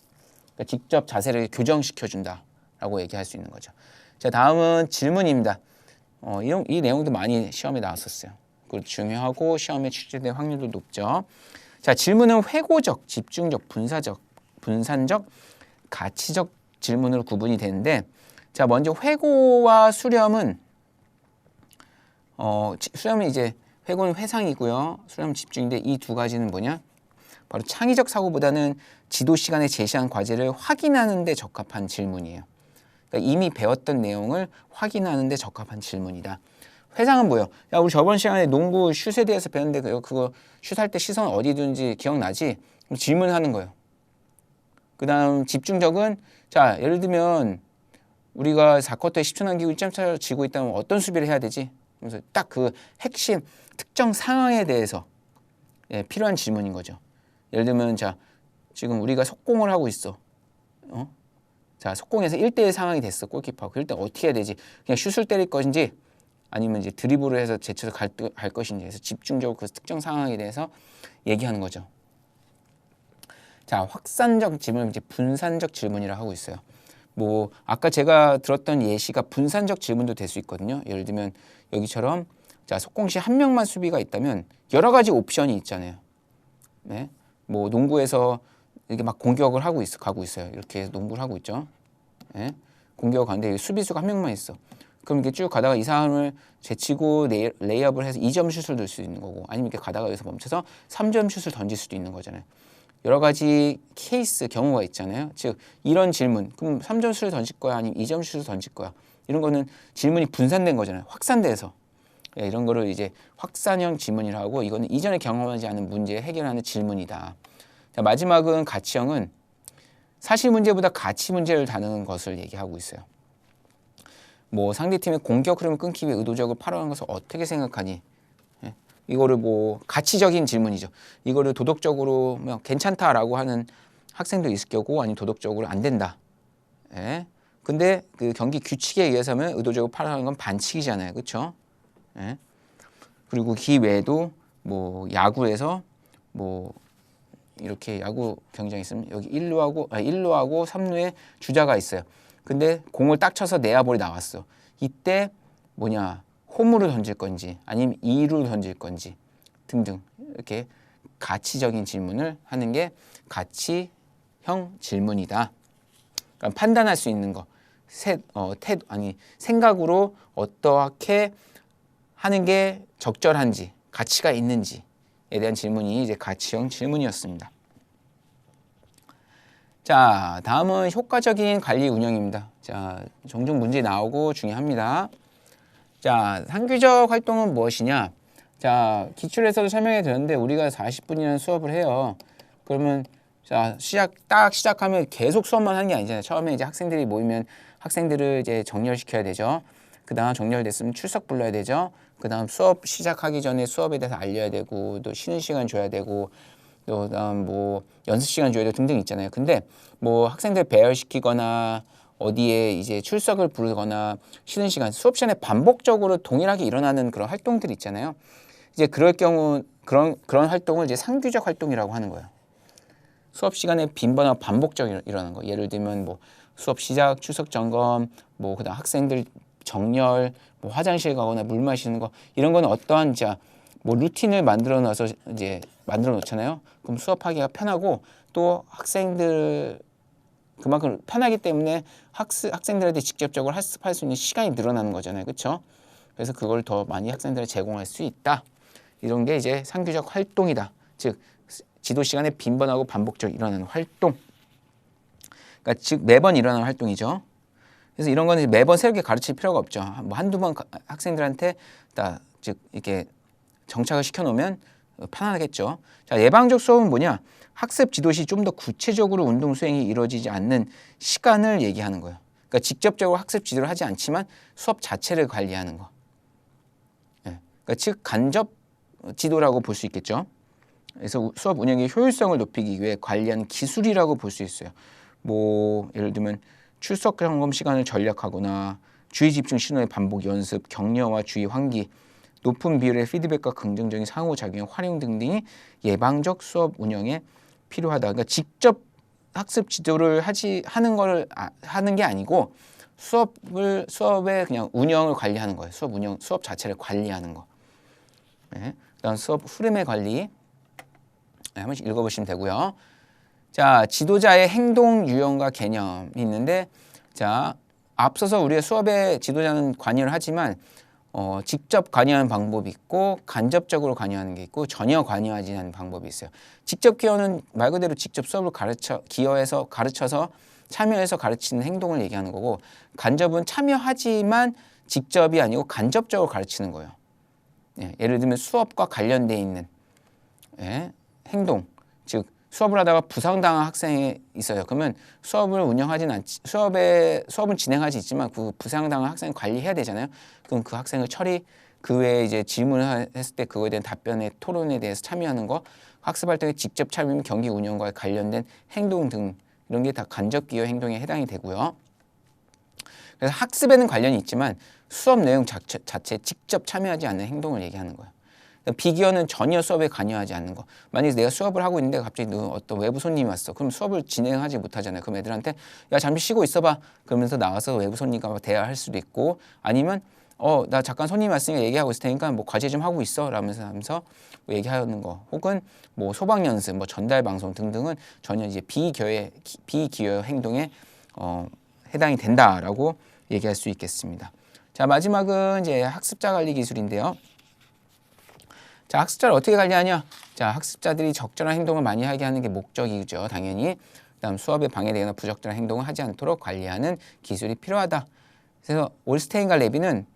그러니까 직접 자세를 교정시켜준다라고 얘기할 수 있는 거죠. 자, 다음은 질문입니다. 이 내용도 많이 시험에 나왔었어요. 그리고 중요하고 시험에 출제될 확률도 높죠. 자, 질문은 회고적, 집중적, 분산적, 가치적 질문으로 구분이 되는데, 자, 먼저 회고와 수렴은 수렴은 이제 회고는 회상이고요. 수렴은 집중인데 이 두 가지는 뭐냐? 바로 창의적 사고보다는 지도 시간에 제시한 과제를 확인하는 데 적합한 질문이에요. 그러니까 이미 배웠던 내용을 확인하는 데 적합한 질문이다. 회상은 뭐예요? 야, 우리 저번 시간에 농구 슛에 대해서 배웠는데 그거 슛할 때 시선 어디 두는지 기억나지? 질문하는 거예요. 그 다음 집중적은 자, 예를 들면 우리가 4쿼터에 10초 남기고 1점 차로 지고 있다면 어떤 수비를 해야 되지? 그래서 딱 그 핵심 특정 상황에 대해서 필요한 질문인 거죠. 예를 들면 자, 지금 우리가 속공을 하고 있어. 자, 속공에서 1대1 상황이 됐어. 골키퍼. 그럴 때 어떻게 해야 되지? 그냥 슛을 때릴 것인지 아니면 이제 드리블을 해서 제쳐서 갈 것인지 해서 집중적으로 그 특정 상황에 대해서 얘기하는 거죠. 자, 확산적 질문, 이제 분산적 질문이라고 하고 있어요. 뭐 아까 제가 들었던 예시가 분산적 질문도 될 수 있거든요. 예를 들면 여기처럼 자, 속공 시 한 명만 수비가 있다면 여러 가지 옵션이 있잖아요. 네, 뭐 농구에서 이렇게 막 공격을 가고 있어요. 이렇게 농구를 하고 있죠. 네, 공격을 가는데 수비수가 한 명만 있어. 그럼 이렇게 쭉 가다가 이 사람을 제치고 레이업을 해서 2점 슛을 넣을 수 있는 거고, 아니면 이렇게 가다가 여기서 멈춰서 3점 슛을 던질 수도 있는 거잖아요. 여러 가지 경우가 있잖아요. 즉 이런 질문, 그럼 3점 슛을 던질 거야, 아니면 2점 슛을 던질 거야? 이런 거는 질문이 분산된 거잖아요. 확산돼서. 예, 이런 거를 이제 확산형 질문이라고 하고 이거는 이전에 경험하지 않은 문제 해결하는 질문이다. 자, 마지막은 가치형은 사실 문제보다 가치 문제를 다루는 것을 얘기하고 있어요. 뭐 상대팀의 공격 흐름을 끊기 위해 의도적으로 파악한 것을 어떻게 생각하니? 예? 이거를 뭐 가치적인 질문이죠. 이거를 도덕적으로 뭐 괜찮다라고 하는 학생도 있을 거고 아니면 도덕적으로 안 된다. 예? 근데 그 경기 규칙에 의해서는 의도적으로 파악하는 건 반칙이잖아요. 그렇죠? 예? 그리고 그 외에도 뭐 야구에서 뭐 이렇게 야구 경기장이 있으면 여기 1루하고 3루에 주자가 있어요. 근데 공을 딱 쳐서 내야볼이 나왔어. 이때 뭐냐 홈으로 던질 건지 아니면 2루로 던질 건지 등등 이렇게 가치적인 질문을 하는 게 가치형 질문이다. 그러니까 판단할 수 있는 거, 생각으로 어떻게 하는 게 적절한지, 가치가 있는지에 대한 질문이 이제 가치형 질문이었습니다. 자, 다음은 효과적인 관리 운영입니다. 자, 종종 문제 나오고 중요합니다. 자, 상규적 활동은 무엇이냐? 자, 기출에서도 설명해 드렸는데 우리가 40분이라는 수업을 해요. 그러면 자, 시작하면 계속 수업만 하는 게 아니잖아요. 처음에 이제 학생들이 모이면 학생들을 이제 정렬시켜야 되죠. 그 다음 정렬됐으면 출석 불러야 되죠. 그 다음 수업 시작하기 전에 수업에 대해서 알려야 되고 또 쉬는 시간 줘야 되고 또 그다음 뭐 연습 시간 줘야 되고 등등 있잖아요. 근데 뭐 학생들 배열시키거나 어디에 이제 출석을 부르거나 쉬는 시간 수업 시간에 반복적으로 동일하게 일어나는 그런 활동들이 있잖아요. 이제 그럴 경우 그런 활동을 이제 상규적 활동이라고 하는 거예요. 수업 시간에 빈번하고 반복적으로 일어나는 거. 예를 들면 뭐 수업 시작, 출석 점검, 뭐 그다음 학생들 정렬, 뭐 화장실 가거나 물 마시는 거 이런 거는 어떠한 뭐 루틴을 만들어 놔서 이제 만들어 놓잖아요. 그럼 수업하기가 편하고 또 학생들 그만큼 편하기 때문에 학생들한테 직접적으로 학습할 수 있는 시간이 늘어나는 거잖아요. 그렇죠? 그래서 그걸 더 많이 학생들에 제공할 수 있다. 이런 게 이제 상규적 활동이다. 즉 지도 시간에 빈번하고 반복적으로 일어나는 활동. 그러니까 즉 매번 일어나는 활동이죠. 그래서 이런 거는 매번 새롭게 가르칠 필요가 없죠. 뭐 한두 번 학생들한테 즉 이렇게 정착을 시켜놓으면 편하겠죠. 자, 예방적 수업은 뭐냐? 학습 지도 시 좀 더 구체적으로 운동 수행이 이루어지지 않는 시간을 얘기하는 거예요. 그러니까 직접적으로 학습 지도를 하지 않지만 수업 자체를 관리하는 거. 예. 그러니까 즉 간접 지도라고 볼 수 있겠죠. 그래서 수업 운영의 효율성을 높이기 위해 관리하는 기술이라고 볼 수 있어요. 뭐 예를 들면 출석 점검 시간을 전략하거나 주의 집중 신호의 반복 연습, 격려와 주의 환기, 높은 비율의 피드백과 긍정적인 상호작용 활용 등등이 예방적 수업 운영에 필요하다. 그러니까 직접 학습 지도를 하는 게 아니고 수업의 그냥 운영을 관리하는 거예요. 수업 자체를 관리하는 거. 네. 그다음 수업 흐름의 관리. 네, 한 번씩 읽어보시면 되고요. 자, 지도자의 행동 유형과 개념이 있는데, 자, 앞서서 우리가 수업에 지도자는 관여를 하지만 직접 관여하는 방법이 있고 간접적으로 관여하는 게 있고 전혀 관여하지 않는 방법이 있어요. 직접 기여는 말 그대로 직접 수업을 기여해서 가르쳐서 참여해서 가르치는 행동을 얘기하는 거고 간접은 참여하지만 직접이 아니고 간접적으로 가르치는 거예요. 예, 예를 들면 수업과 관련돼 있는 행동, 즉 수업을 하다가 부상당한 학생이 있어요. 그러면 수업을 운영하진 않지, 수업은 진행하지 있지만 그 부상당한 학생을 관리해야 되잖아요. 그럼 그 학생을 그 외에 이제 질문을 했을 때 그거에 대한 답변의 토론에 대해서 참여하는 거, 학습 활동에 직접 참여하면 경기 운영과 관련된 행동 등 이런 게 다 간접 기여 행동에 해당이 되고요. 그래서 학습에는 관련이 있지만 수업 내용 자체에 직접 참여하지 않는 행동을 얘기하는 거예요. 비기어는 전혀 수업에 관여하지 않는 거. 만약에 내가 수업을 하고 있는데 갑자기 어떤 외부 손님이 왔어. 그럼 수업을 진행하지 못하잖아요. 그럼 애들한테 야 잠시 쉬고 있어봐. 그러면서 나와서 외부 손님과 대화할 수도 있고 아니면 나 잠깐 손님 왔으니까 얘기하고 있을 테니까 뭐 과제 좀 하고 있어 라면서 하면서 뭐 얘기하는 거 혹은 뭐 소방 연습, 뭐 전달 방송 등등은 전혀 이제 비기여 행동에 해당이 된다라고 얘기할 수 있겠습니다. 자, 마지막은 이제 학습자 관리 기술인데요. 자, 학습자를 어떻게 관리하냐? 자, 학습자들이 적절한 행동을 많이 하게 하는 게 목적이죠, 당연히. 그다음 수업에 방해되거나 부적절한 행동을 하지 않도록 관리하는 기술이 필요하다. 그래서 올스테인과 레비는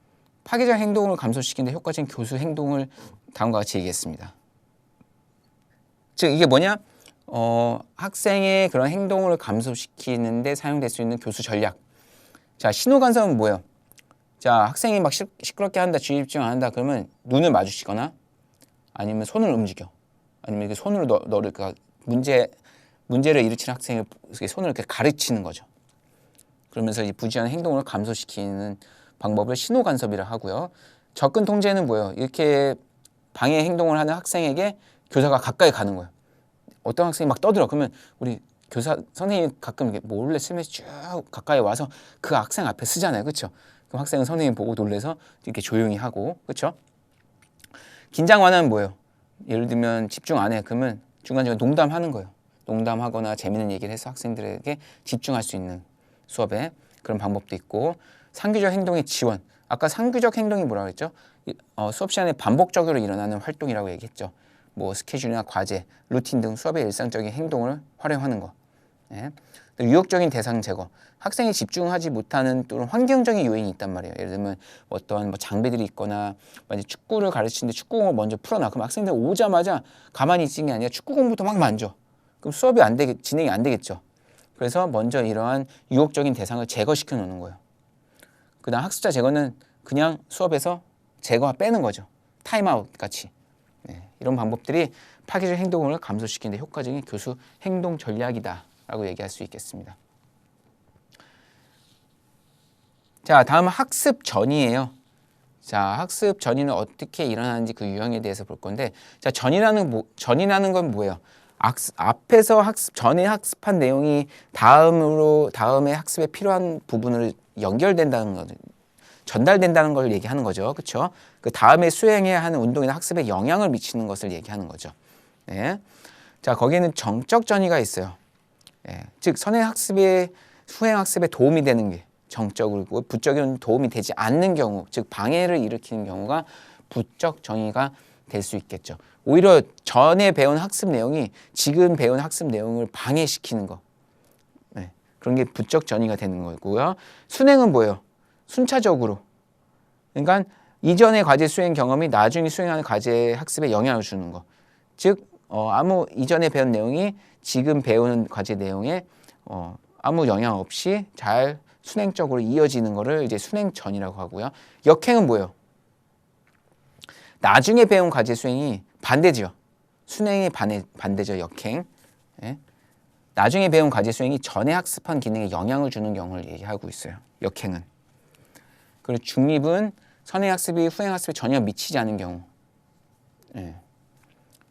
파괴적 행동을 감소시키는데 효과적인 교수 행동을 다음과 같이 얘기했습니다. 즉 이게 뭐냐? 학생의 그런 행동을 감소시키는데 사용될 수 있는 교수 전략. 자, 신호 간섭은 뭐예요? 자, 학생이 막 시끄럽게 한다, 주의 집중 안 한다 그러면 눈을 마주치거나 아니면 손을 움직여. 아니면 이렇게 손으로 너를 그러니까 문제를 일으키는 학생을 손을 이렇게 가르치는 거죠. 그러면서 이 부지한 행동을 감소시키는 방법을 신호 간섭이라 하고요. 접근 통제는 뭐예요? 이렇게 방해 행동을 하는 학생에게 교사가 가까이 가는 거예요. 어떤 학생이 막 떠들어. 그러면 우리 교사 선생님이 가끔 이렇게 몰래 스매시 쭉 가까이 와서 그 학생 앞에 쓰잖아요. 그렇죠? 그럼 학생은 선생님 보고 놀래서 이렇게 조용히 하고, 그렇죠? 긴장 완화는 뭐예요? 예를 들면 집중 안 해. 그러면 중간중간 농담하는 거예요. 농담하거나 재밌는 얘기를 해서 학생들에게 집중할 수 있는 수업에 그런 방법도 있고, 상규적 행동의 지원. 아까 상규적 행동이 뭐라고 했죠? 수업 시간에 반복적으로 일어나는 활동이라고 얘기했죠. 뭐 스케줄이나 과제, 루틴 등 수업의 일상적인 행동을 활용하는 거. 예. 유혹적인 대상 제거. 학생이 집중하지 못하는 또는 환경적인 요인이 있단 말이에요. 예를 들면 어떤 장비들이 있거나 만약 축구를 가르치는데 축구공을 먼저 풀어놔. 그럼 학생들 오자마자 가만히 있는 게 아니라 축구공부터 막 만져. 그럼 수업이 진행이 안 되겠죠. 그래서 먼저 이러한 유혹적인 대상을 제거시켜 놓는 거예요. 그다음 학습자 제거는 그냥 수업에서 빼는 거죠. 타임아웃 같이. 네, 이런 방법들이 파괴적 행동을 감소시키는 데 효과적인 교수 행동 전략이다라고 얘기할 수 있겠습니다. 자, 다음은 학습 전이에요. 자, 학습 전이는 어떻게 일어나는지 그 유형에 대해서 볼 건데, 자, 전이라는 건 뭐예요? 앞에서 전에 학습한 내용이 다음에 학습에 필요한 부분을 연결된다는 거죠. 전달된다는 걸 얘기하는 거죠. 그렇죠? 그 다음에 수행해야 하는 운동이나 학습에 영향을 미치는 것을 얘기하는 거죠. 네. 자, 거기에는 정적 전이가 있어요. 네. 즉 수행 학습에 도움이 되는 게 정적이고 부적인 도움이 되지 않는 경우, 즉 방해를 일으키는 경우가 부적 전이가 될 수 있겠죠. 오히려 전에 배운 학습 내용이 지금 배운 학습 내용을 방해시키는 거. 네. 그런 게 부적 전이가 되는 거고요. 순행은 뭐예요? 순차적으로. 그러니까 이전의 과제 수행 경험이 나중에 수행하는 과제 학습에 영향을 주는 거. 즉 이전에 배운 내용이 지금 배우는 과제 내용에 아무 영향 없이 잘 순행적으로 이어지는 거를 이제 순행 전이라고 하고요. 역행은 뭐예요? 나중에 배운 과제 수행이 반대죠. 순행이 반대죠. 역행. 예? 나중에 배운 과제 수행이 전에 학습한 기능에 영향을 주는 경우를 얘기하고 있어요. 역행은. 그리고 중립은 선행 학습이 후행 학습에 전혀 미치지 않은 경우. 예.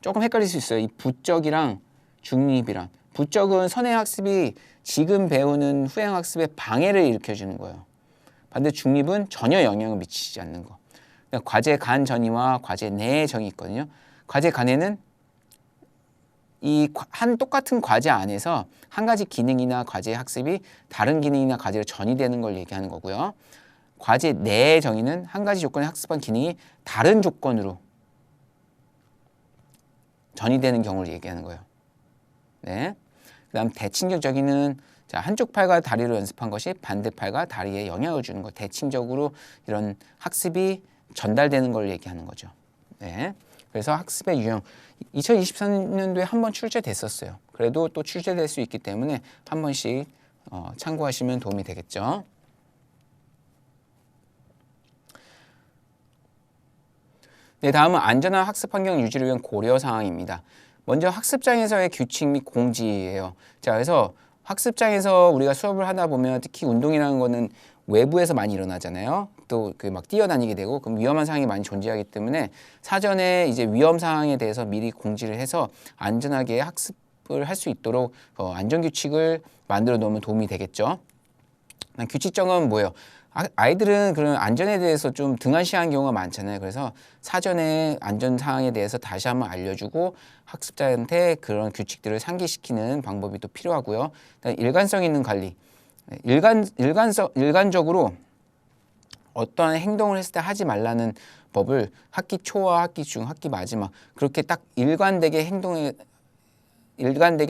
조금 헷갈릴 수 있어요. 이 부적이랑 중립이랑. 부적은 선행 학습이 지금 배우는 후행 학습에 방해를 일으켜주는 거예요. 반대 중립은 전혀 영향을 미치지 않는 거. 그러니까 과제 간 전이와 과제 내 전이 있거든요. 과제 간에는 똑같은 과제 안에서 한 가지 기능이나 과제 학습이 다른 기능이나 과제로 전이되는 걸 얘기하는 거고요. 과제 내 정의는 한 가지 조건의 학습한 기능이 다른 조건으로 전이되는 경우를 얘기하는 거예요. 네. 그다음 대칭적 정의는 한쪽 팔과 다리로 연습한 것이 반대팔과 다리에 영향을 주는 것. 대칭적으로 이런 학습이 전달되는 걸 얘기하는 거죠. 네. 그래서 학습의 유형 2023년도에 한 번 출제됐었어요. 그래도 또 출제될 수 있기 때문에 한 번씩 참고하시면 도움이 되겠죠. 네, 다음은 안전한 학습 환경 유지를 위한 고려 사항입니다. 먼저 학습장에서의 규칙 및 공지예요. 자, 그래서 학습장에서 우리가 수업을 하다 보면 특히 운동이라는 거는 외부에서 많이 일어나잖아요. 또 막 뛰어다니게 되고 그럼 위험한 상황이 많이 존재하기 때문에 사전에 이제 위험 상황에 대해서 미리 공지를 해서 안전하게 학습을 할 수 있도록 안전 규칙을 만들어 놓으면 도움이 되겠죠. 규칙적은 뭐예요? 아이들은 그런 안전에 대해서 좀 등한시하는 경우가 많잖아요. 그래서 사전에 안전 사항에 대해서 다시 한번 알려주고 학습자한테 그런 규칙들을 상기시키는 방법이 또 필요하고요. 일관성 있는 관리. 일관적으로 어떠한 행동을 했을 때 하지 말라는 법을 학기 초와 학기 중, 학기 마지막 그렇게 딱 일관되게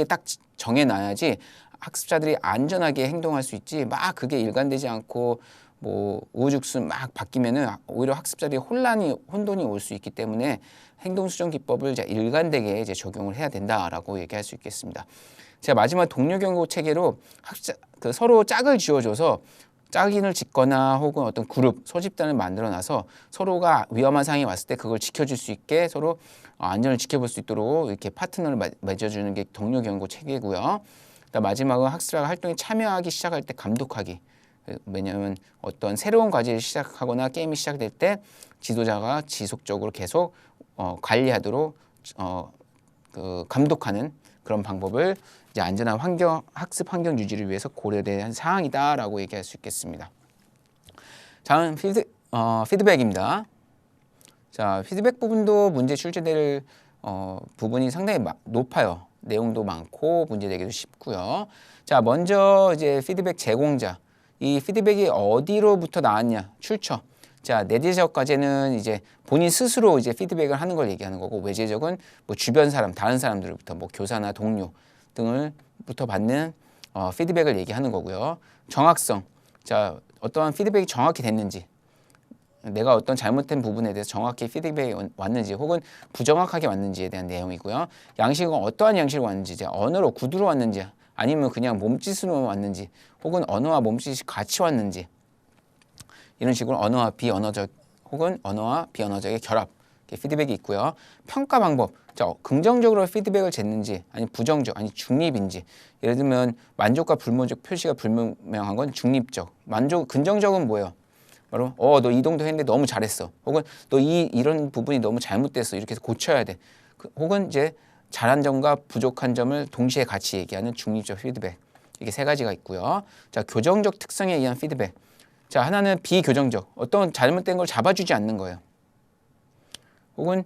딱 정해놔야지 학습자들이 안전하게 행동할 수 있지. 막 그게 일관되지 않고 뭐 우후죽순 막 바뀌면은 오히려 학습자들이 혼돈이 올 수 있기 때문에 행동 수정 기법을 이제 일관되게 이제 적용을 해야 된다라고 얘기할 수 있겠습니다. 제가 마지막 동료 경고 체계로 서로 짝을 지어줘서 짝인을 짓거나 혹은 어떤 그룹 소집단을 만들어놔서 서로가 위험한 상황이 왔을 때 그걸 지켜줄 수 있게 서로 안전을 지켜볼 수 있도록 이렇게 파트너를 맺어주는 게 동료 경고 체계고요. 마지막은 학습자가 활동에 참여하기 시작할 때 감독하기. 왜냐하면 어떤 새로운 과제를 시작하거나 게임이 시작될 때 지도자가 지속적으로 계속 관리하도록 감독하는 그런 방법을 이제 안전한 학습 환경 유지를 위해서 고려된 사항이다라고 얘기할 수 있겠습니다. 다음 피드백입니다. 자, 피드백 부분도 문제 출제될 부분이 상당히 높아요. 내용도 많고 문제 내기도 쉽고요. 자, 먼저 이제 피드백 제공자. 이 피드백이 어디로부터 나왔냐? 출처. 자, 내재적 과제는 이제 본인 스스로 이제 피드백을 하는 걸 얘기하는 거고, 외재적은 뭐 주변 사람, 다른 사람들로부터 뭐 교사나 동료 등을부터 받는 피드백을 얘기하는 거고요. 정확성. 자, 어떠한 피드백이 정확히 됐는지, 내가 어떤 잘못된 부분에 대해서 정확히 피드백이 왔는지 혹은 부정확하게 왔는지에 대한 내용이고요. 양식은 어떠한 양식으로 왔는지, 언어로 구두로 왔는지 아니면 그냥 몸짓으로 왔는지 혹은 언어와 몸짓이 같이 왔는지, 이런 식으로 언어와 비언어적 혹은 언어와 비언어적의 결합 피드백이 있고요. 평가 방법. 자, 긍정적으로 피드백을 쟀는지 아니 부정적 아니 중립인지. 예를 들면 만족과 불만족 표시가 불분명한 건 중립적. 긍정적은 뭐예요? 바로 너 이 정도 했는데 너무 잘했어. 혹은 너 이런 부분이 너무 잘못됐어. 이렇게 해서 고쳐야 돼. 혹은 이제 잘한 점과 부족한 점을 동시에 같이 얘기하는 중립적 피드백. 이게 세 가지가 있고요. 자, 교정적 특성에 의한 피드백. 자, 하나는 비교정적. 어떤 잘못된 걸 잡아주지 않는 거예요. 혹은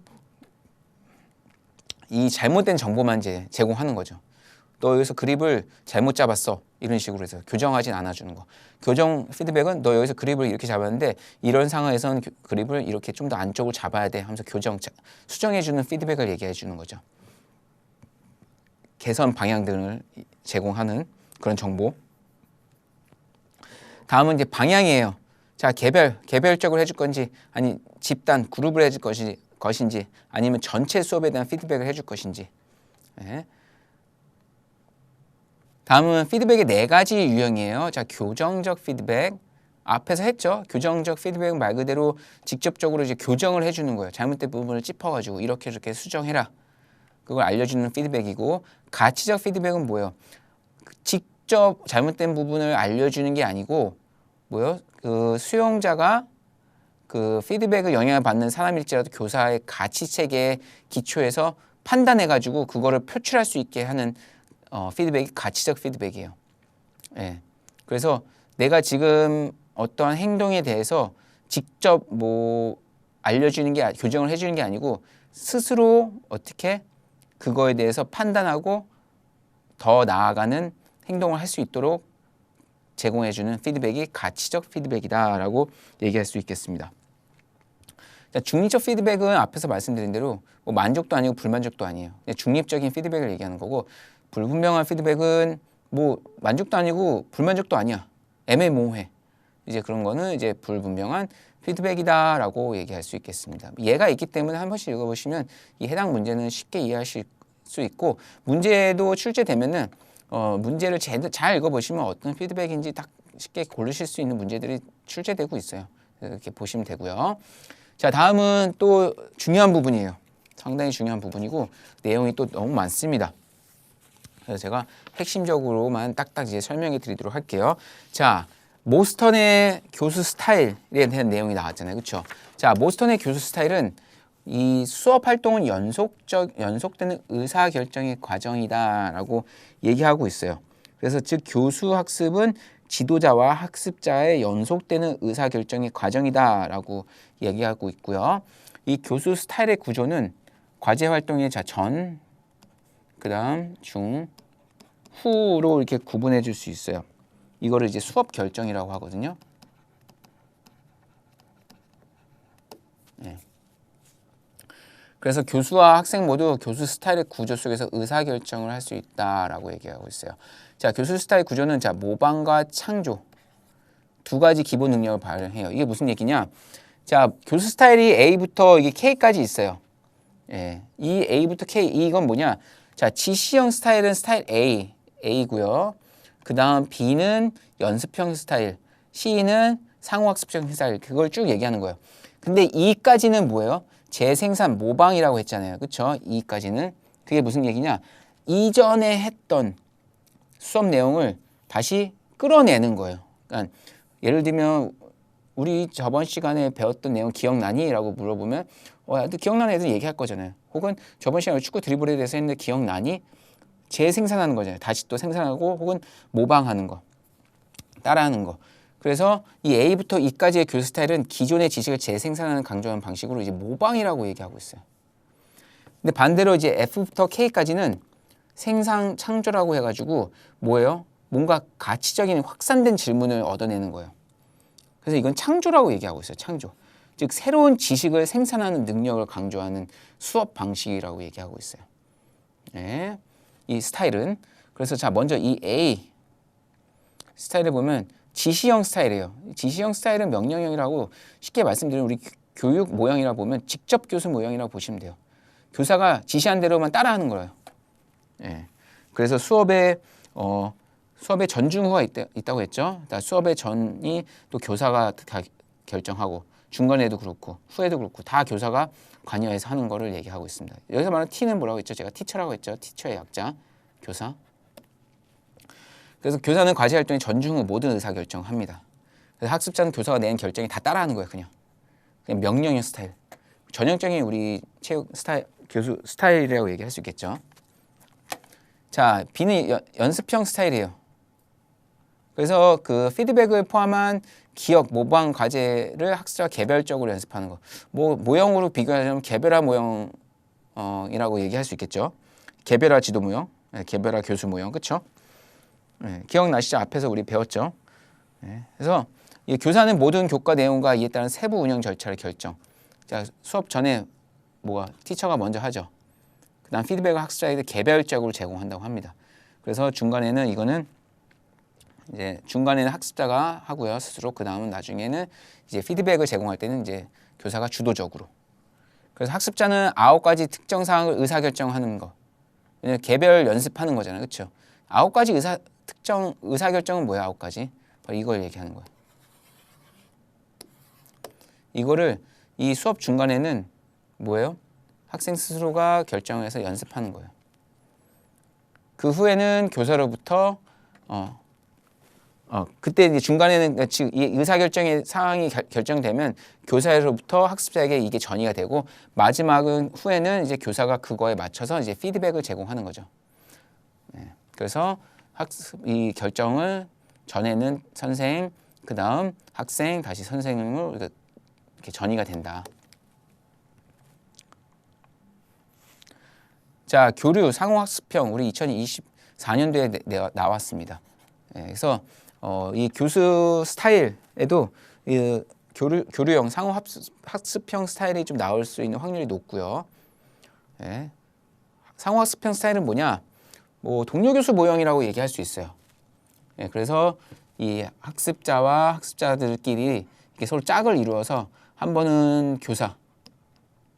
이 잘못된 정보만 이제 제공하는 거죠. 너 여기서 그립을 잘못 잡았어. 이런 식으로 해서 교정하진 않아주는 거. 교정 피드백은 너 여기서 그립을 이렇게 잡았는데 이런 상황에서는 그립을 이렇게 좀 더 안쪽으로 잡아야 돼 하면서 수정해주는 피드백을 얘기해주는 거죠. 개선 방향 등을 제공하는 그런 정보. 다음은 이제 방향이에요. 자, 개별적으로 해줄 건지 아니 집단, 그룹을 해줄 것인지 아니면 전체 수업에 대한 피드백을 해줄 것인지. 네. 다음은 피드백의 4가지 유형이에요. 자, 교정적 피드백. 앞에서 했죠. 교정적 피드백은 말 그대로 직접적으로 이제 교정을 해주는 거예요. 잘못된 부분을 짚어가지고 이렇게 수정해라. 그걸 알려주는 피드백이고, 가치적 피드백은 뭐예요? 직접 잘못된 부분을 알려주는 게 아니고 뭐예요? 그 수용자가 그 피드백을 영향을 받는 사람일지라도 교사의 가치 체계에 기초해서 판단해가지고 그거를 표출할 수 있게 하는 피드백이 가치적 피드백이에요. 예. 그래서 내가 지금 어떠한 행동에 대해서 직접 뭐 알려주는 게 교정을 해주는 게 아니고 스스로 어떻게 그거에 대해서 판단하고 더 나아가는 행동을 할 수 있도록 제공해주는 피드백이 가치적 피드백이다라고 얘기할 수 있겠습니다. 자, 중립적 피드백은 앞에서 말씀드린 대로 뭐 만족도 아니고 불만족도 아니에요. 중립적인 피드백을 얘기하는 거고, 불분명한 피드백은 뭐 만족도 아니고 불만족도 아니야. 애매모호해. 이제 그런 거는 이제 불분명한 피드백이다라고 얘기할 수 있겠습니다. 얘가 있기 때문에 한 번씩 읽어보시면 이 해당 문제는 쉽게 이해하실 수 있고, 문제도 출제되면은 문제를 잘 읽어보시면 어떤 피드백인지 딱 쉽게 고르실 수 있는 문제들이 출제되고 있어요. 이렇게 보시면 되고요. 자, 다음은 또 중요한 부분이에요. 상당히 중요한 부분이고 내용이 또 너무 많습니다. 그래서 제가 핵심적으로만 딱딱 이제 설명해 드리도록 할게요. 자, 모스턴의 교수 스타일에 대한 내용이 나왔잖아요. 그렇죠? 자, 모스턴의 교수 스타일은 이 수업 활동은 연속되는 의사결정의 과정이다라고 얘기하고 있어요. 그래서 즉 교수 학습은 지도자와 학습자의 연속되는 의사결정의 과정이다라고 얘기하고 있고요. 이 교수 스타일의 구조는 과제 활동의 전, 그다음 중, 후로 이렇게 구분해 줄 수 있어요. 이거를 이제 수업 결정이라고 하거든요. 네. 그래서 교수와 학생 모두 교수 스타일의 구조 속에서 의사결정을 할 수 있다라고 얘기하고 있어요. 자, 교수 스타일 구조는 자, 모방과 창조 두 가지 기본 능력을 발휘해요. 이게 무슨 얘기냐? 자, 교수 스타일이 A부터 이게 K까지 있어요. 예, 이 A부터 K 이건 뭐냐? 자, 지시형 스타일은 스타일 A고요. 그 다음 B는 연습형 스타일, C는 상호학습형 스타일. 그걸 쭉 얘기하는 거예요. 근데 E까지는 뭐예요? 재생산 모방이라고 했잖아요. 그쵸? E까지는 그게 무슨 얘기냐? 이전에 했던 수업 내용을 다시 끌어내는 거예요. 그러니까 예를 들면 우리 저번 시간에 배웠던 내용 기억나니? 라고 물어보면 기억나는 애들 얘기할 거잖아요. 혹은 저번 시간에 축구 드리블에 대해서 했는데 기억나니? 재생산하는 거잖아요. 다시 또 생산하고 혹은 모방하는 거, 따라하는 거. 그래서 이 A부터 E까지의 교수 스타일은 기존의 지식을 재생산하는 강조하는 방식으로 이제 모방이라고 얘기하고 있어요. 근데 반대로 이제 F부터 K까지는 생산 창조라고 해가지고 뭐예요? 뭔가 가치적인 확산된 질문을 얻어내는 거예요. 그래서 이건 창조라고 얘기하고 있어요. 창조. 즉 새로운 지식을 생산하는 능력을 강조하는 수업 방식이라고 얘기하고 있어요. 네. 이 스타일은 그래서 자 먼저 이 A 스타일을 보면 지시형 스타일이에요. 지시형 스타일은 명령형이라고 쉽게 말씀드리면 우리 교육 모형이라 보면 직접 교수 모형이라고 보시면 돼요. 교사가 지시한 대로만 따라하는 거예요. 예. 그래서 수업에 전중후가 있다고 했죠. 수업의 전이 또 교사가 다 결정하고 중간에도 그렇고 후에도 그렇고 다 교사가 관여해서 하는 거를 얘기하고 있습니다. 여기서 말하는 T는 뭐라고 했죠? 제가 티처라고 했죠. 티처의 약자 교사. 그래서 교사는 과제활동의 전중후 모든 의사결정을 합니다. 그래서 학습자는 교사가 낸 결정에 다 따라하는 거예요. 그냥 명령형 스타일. 전형적인 우리 체육 스타일, 교수 스타일이라고 얘기할 수 있겠죠. 자, B는 연습형 스타일이에요. 그래서 그 피드백을 포함한 기억, 모방 과제를 학습자가 개별적으로 연습하는 거. 모형으로 비교하자면 개별화 모형이라고 얘기할 수 있겠죠. 개별화 지도 모형, 개별화 교수 모형, 그렇죠? 기억나시죠? 앞에서 우리 배웠죠. 그래서 이 교사는 모든 교과 내용과 이에 따른 세부 운영 절차를 결정. 자, 수업 전에 티처가 먼저 하죠. 그다음 피드백을 학습자에게 개별적으로 제공한다고 합니다. 그래서 중간에는 이제 중간에는 학습자가 하고요 스스로. 그 다음은 나중에는 이제 피드백을 제공할 때는 이제 교사가 주도적으로. 그래서 학습자는 9가지 특정 사항을 의사결정하는 거. 왜냐면 개별 연습하는 거잖아요, 그렇죠? 9가지 특정 의사결정은 뭐야? 9가지 바로 이걸 얘기하는 거예요. 이거를 이 수업 중간에는 뭐예요? 학생 스스로가 결정해서 연습하는 거예요. 그 후에는 교사로부터 그때 이제 중간에는 이 의사결정의 사항이 결정되면 교사로부터 학습자에게 이게 전이가 되고 마지막은 후에는 이제 교사가 그거에 맞춰서 이제 피드백을 제공하는 거죠. 그래서 이 결정을 전에는 선생, 그 다음 학생, 다시 선생님으로 이렇게 전이가 된다. 자, 교류 상호학습형 우리 2024년도에 나왔습니다. 그래서 이 교수 스타일에도 이 교류형 상호학습형 스타일이 좀 나올 수 있는 확률이 높고요. 상호학습형 스타일은 뭐냐? 동료 교수 모형이라고 얘기할 수 있어요. 그래서 이 학습자와 학습자들끼리 이렇게 서로 짝을 이루어서 한 번은 교사,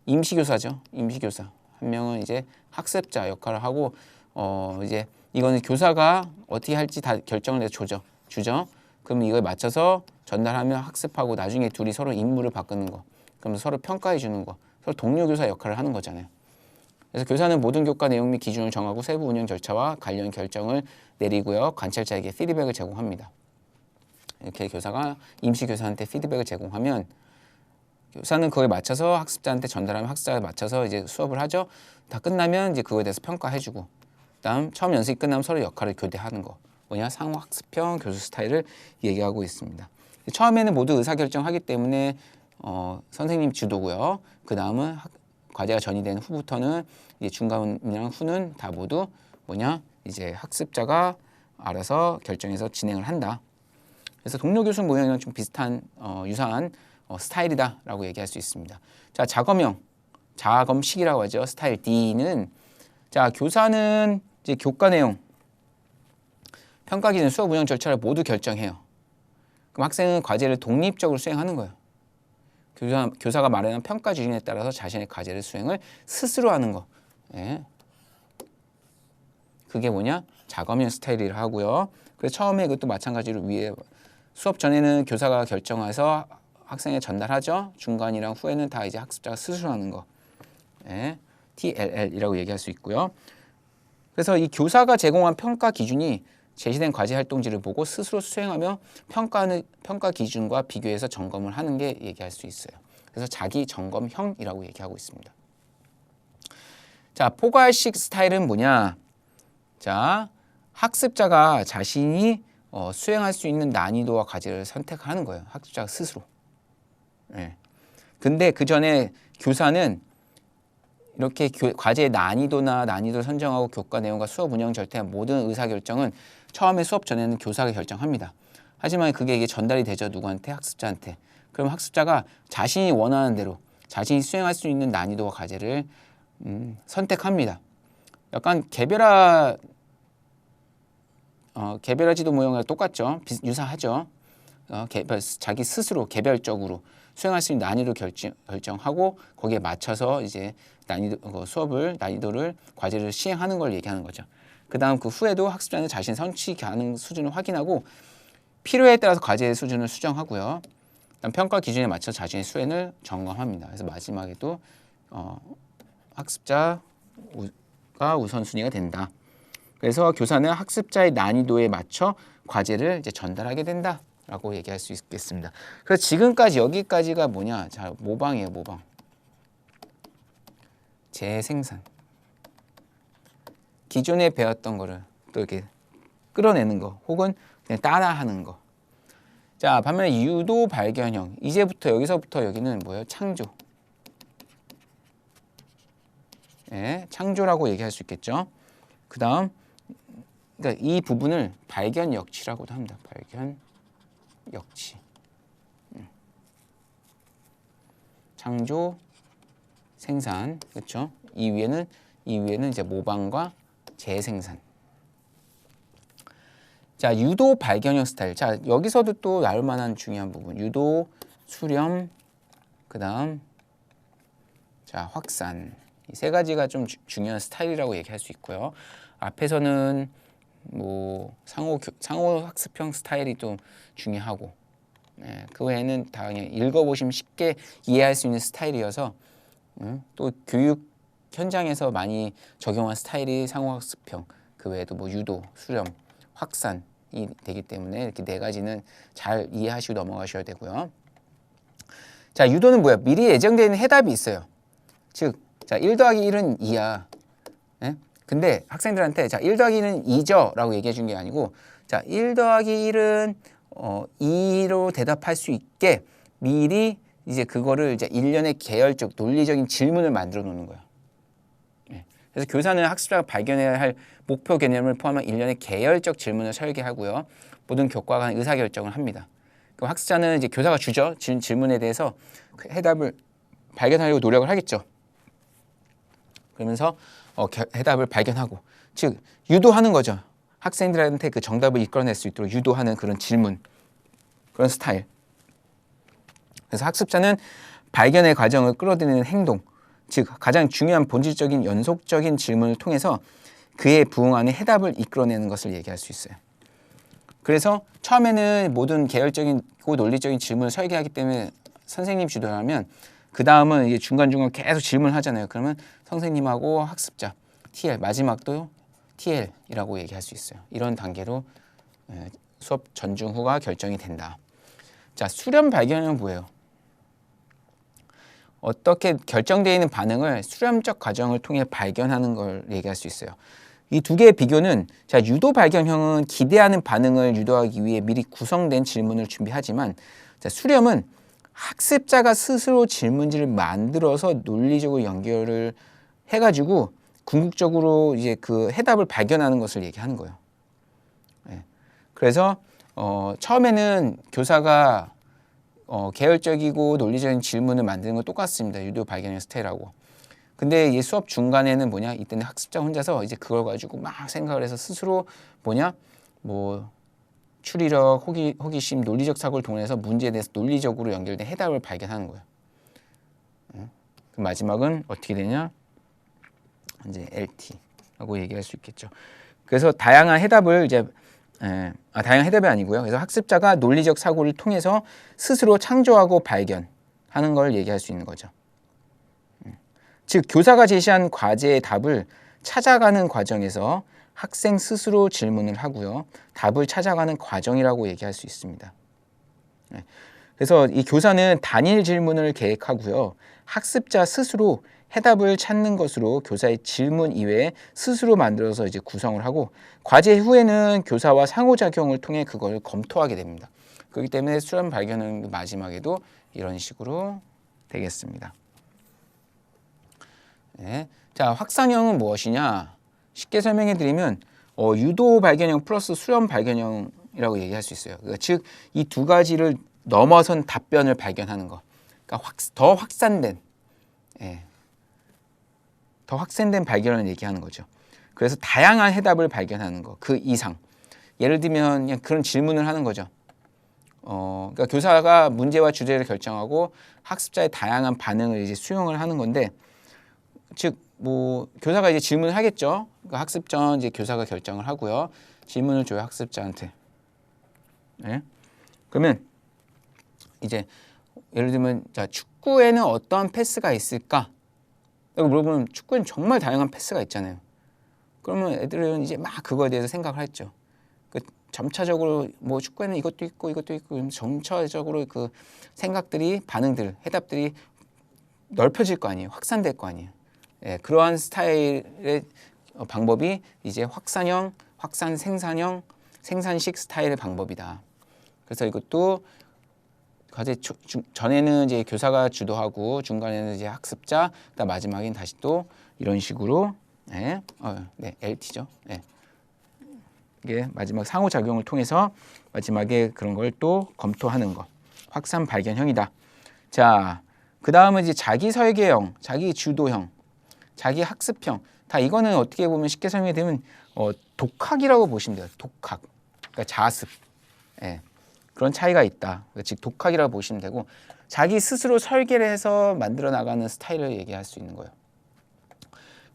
임시교사죠. 임시교사. 한 명은 이제 학습자 역할을 하고 이제 이거는 교사가 어떻게 할지 다 결정을 해서 주죠. 그럼 이거에 맞춰서 전달하면 학습하고 나중에 둘이 서로 임무를 바꾸는 거. 그럼 서로 평가해 주는 거. 서로 동료 교사 역할을 하는 거잖아요. 그래서 교사는 모든 교과 내용 및 기준을 정하고 세부 운영 절차와 관련 결정을 내리고요. 관찰자에게 피드백을 제공합니다. 이렇게 교사가 임시교사한테 피드백을 제공하면 교사는 그거에 맞춰서 학습자한테 전달하면 학습자에 맞춰서 이제 수업을 하죠. 다 끝나면 이제 그거에 대해서 평가해주고, 그다음 처음 연습이 끝나면 서로 역할을 교대하는 거. 뭐냐? 상호학습형 교수 스타일을 얘기하고 있습니다. 처음에는 모두 의사결정하기 때문에 선생님 주도고요. 그 다음은 과제가 전이된 후부터는 이제 중간이랑 후는 다 모두 뭐냐? 이제 학습자가 알아서 결정해서 진행을 한다. 그래서 동료 교수 모형이랑 좀 비슷한 유사한 스타일이다라고 얘기할 수 있습니다. 자, 자검식이라고 하죠. 스타일 D는 자, 교사는 이제 교과 내용, 평가 기준, 수업 운영 절차를 모두 결정해요. 그럼 학생은 과제를 독립적으로 수행하는 거예요. 교사가 마련한 평가 기준에 따라서 자신의 과제를 수행을 스스로 하는 거. 예. 그게 뭐냐? 작업형 스타일이라 하고요. 그래서 처음에 이것도 마찬가지로 위에 수업 전에는 교사가 결정해서 학생에 전달하죠. 중간이랑 후에는 다 이제 학습자가 스스로 하는 거. 예. TLL이라고 얘기할 수 있고요. 그래서 이 교사가 제공한 평가 기준이 제시된 과제 활동지를 보고 스스로 수행하며 평가 기준과 비교해서 점검을 하는 게 얘기할 수 있어요. 그래서 자기 점검형이라고 얘기하고 있습니다. 자, 포괄식 스타일은 뭐냐? 자, 학습자가 자신이 수행할 수 있는 난이도와 과제를 선택하는 거예요. 학습자가 스스로. 예. 근데 그 전에 교사는 이렇게 과제의 난이도를 선정하고 교과 내용과 수업 운영 절대한 모든 의사결정은 처음에 수업 전에는 교사가 결정합니다. 하지만 그게 이게 전달이 되죠. 누구한테? 학습자한테. 그럼 학습자가 자신이 원하는 대로 자신이 수행할 수 있는 난이도와 과제를 선택합니다. 약간 개별화 지도 모형이랑 똑같죠. 유사하죠. 자기 스스로 개별적으로 수행할 수 있는 난이도 결정하고 거기에 맞춰서 이제 난이도를 과제를 시행하는 걸 얘기하는 거죠. 그다음 그 후에도 학습자는 자신 성취 가능 수준을 확인하고 필요에 따라서 과제의 수준을 수정하고요. 그다음 평가 기준에 맞춰 자신의 수행을 점검합니다. 그래서 마지막에도 학습자가 우선순위가 된다. 그래서 교사는 학습자의 난이도에 맞춰 과제를 이제 전달하게 된다라고 얘기할 수 있겠습니다. 그래서 지금까지 여기까지가 뭐냐? 자, 모방이에요, 모방. 재생산. 기존에 배웠던 거를 또 이렇게 끌어내는 거, 혹은 그냥 따라하는 거. 자, 반면에 유도 발견형. 이제부터 여기서부터 여기는 뭐예요? 창조. 예, 창조라고 얘기할 수 있겠죠. 그다음 그러니까 이 부분을 발견 역치라고도 합니다. 발견 역치. 창조, 생산, 그렇죠? 이 위에는 이제 모방과 재생산. 자, 유도 발견형 스타일. 자, 여기서도 또 나올 만한 중요한 부분. 유도, 수렴, 그다음 자, 확산. 이 세 가지가 좀 중요한 스타일이라고 얘기할 수 있고요. 앞에서는 뭐 상호 학습형 스타일이 좀 중요하고, 그 외에는 다 그냥 읽어보시면 쉽게 이해할 수 있는 스타일이어서 또 교육 현장에서 많이 적용한 스타일이 상호 학습형, 그 외에도 뭐 유도, 수렴, 확산이 되기 때문에 이렇게 네 가지는 잘 이해하시고 넘어가셔야 되고요. 자, 유도는 뭐야? 미리 예정되어 있는 해답이 있어요. 즉, 자, 1 더하기 1은 2야. 네? 근데 학생들한테 자, 1 더하기 1은 2죠? 라고 얘기해 준 게 아니고, 자, 1 더하기 1은 2로 대답할 수 있게 미리 이제 그거를 이제 일련의 계열적 논리적인 질문을 만들어 놓는 거예요. 네. 그래서 교사는 학습자가 발견해야 할 목표 개념을 포함한 일련의 계열적 질문을 설계하고요. 모든 교과가 간 의사결정을 합니다. 그럼 학습자는 이제 교사가 주죠. 질문에 대해서 그 해답을 발견하려고 노력을 하겠죠. 그러면서 해답을 발견하고, 즉 유도하는 거죠. 학생들한테 그 정답을 이끌어낼 수 있도록 유도하는 그런 질문, 그런 스타일. 그래서 학습자는 발견의 과정을 끌어들이는 행동, 즉 가장 중요한 본질적인 연속적인 질문을 통해서 그에 부응하는 해답을 이끌어내는 것을 얘기할 수 있어요. 그래서 처음에는 모든 계열적이고 논리적인 질문을 설계하기 때문에 선생님 주도하면, 그 다음은 이제 중간중간 계속 질문을 하잖아요. 그러면 선생님하고 학습자, TL, 마지막도 TL이라고 얘기할 수 있어요. 이런 단계로 수업 전중 후가 결정이 된다. 자, 수렴 발견은 뭐예요? 어떻게 결정되어 있는 반응을 수렴적 과정을 통해 발견하는 걸 얘기할 수 있어요. 이 두 개의 비교는, 자, 유도 발견형은 기대하는 반응을 유도하기 위해 미리 구성된 질문을 준비하지만, 자, 수렴은 학습자가 스스로 질문지를 만들어서 논리적으로 연결을 해가지고 궁극적으로 이제 그 해답을 발견하는 것을 얘기하는 거예요. 네. 그래서 처음에는 교사가 계열적이고 논리적인 질문을 만드는 건 똑같습니다. 유도 발견형 스타일하고. 근데 이 수업 중간에는 뭐냐? 이때는 학습자 혼자서 이제 그걸 가지고 막 생각을 해서 스스로 뭐냐? 뭐 추리력, 호기심, 논리적 사고를 동원해서 문제에 대해서 논리적으로 연결된 해답을 발견하는 거예요. 그 마지막은 어떻게 되냐? 이제 LT라고 얘기할 수 있겠죠. 그래서 다양한 해답을 이제 다양한 해답이 아니고요. 그래서 학습자가 논리적 사고를 통해서 스스로 창조하고 발견하는 걸 얘기할 수 있는 거죠. 즉 교사가 제시한 과제의 답을 찾아가는 과정에서 학생 스스로 질문을 하고요. 답을 찾아가는 과정이라고 얘기할 수 있습니다. 그래서 이 교사는 단일 질문을 계획하고요. 학습자 스스로 해답을 찾는 것으로 교사의 질문 이외에 스스로 만들어서 이제 구성을 하고 과제 후에는 교사와 상호작용을 통해 그걸 검토하게 됩니다. 그렇기 때문에 수련 발견은 마지막에도 이런 식으로 되겠습니다. 네. 자, 확산형은 무엇이냐? 쉽게 설명해 드리면 유도 발견형 플러스 수련 발견형이라고 얘기할 수 있어요. 그러니까 즉 이 두 가지를 넘어선 답변을 발견하는 거. 그러니까 더 확산된 더 확산된 발견을 얘기하는 거죠. 그래서 다양한 해답을 발견하는 거, 그 이상. 예를 들면 그냥 그런 질문을 하는 거죠. 그러니까 교사가 문제와 주제를 결정하고 학습자의 다양한 반응을 이제 수용을 하는 건데, 즉 뭐 교사가 이제 질문을 하겠죠. 그러니까 학습 전 이제 교사가 결정을 하고요. 질문을 줘요 학습자한테. 네? 그러면 이제 예를 들면 자 축구에는 어떠한 패스가 있을까? 라고 물어보면 축구에는 정말 다양한 패스가 있잖아요. 그러면 애들은 이제 막 그거에 대해서 생각을 했죠. 그 점차적으로 뭐 축구에는 이것도 있고 이것도 있고 점차적으로 그 생각들이 반응들 해답들이 넓혀질 거 아니에요. 확산될 거 아니에요. 예, 그러한 스타일의 방법이 이제 확산형, 확산 생산형, 생산식 스타일의 방법이다. 그래서 이것도 과제 전에는 이제 교사가 주도하고 중간에는 이제 학습자, 그다음 마지막엔 다시 또 이런 식으로 LT죠. 네. 이게 마지막 상호작용을 통해서 마지막에 그런 걸 또 검토하는 거. 확산 발견형이다. 자, 그 다음은 이제 자기 설계형, 자기 주도형, 자기 학습형. 다 이거는 어떻게 보면 쉽게 설명되면 독학이라고 보시면 돼요. 독학. 그러니까 자습. 예. 그런 차이가 있다. 즉 독학이라고 보시면 되고 자기 스스로 설계를 해서 만들어 나가는 스타일을 얘기할 수 있는 거예요.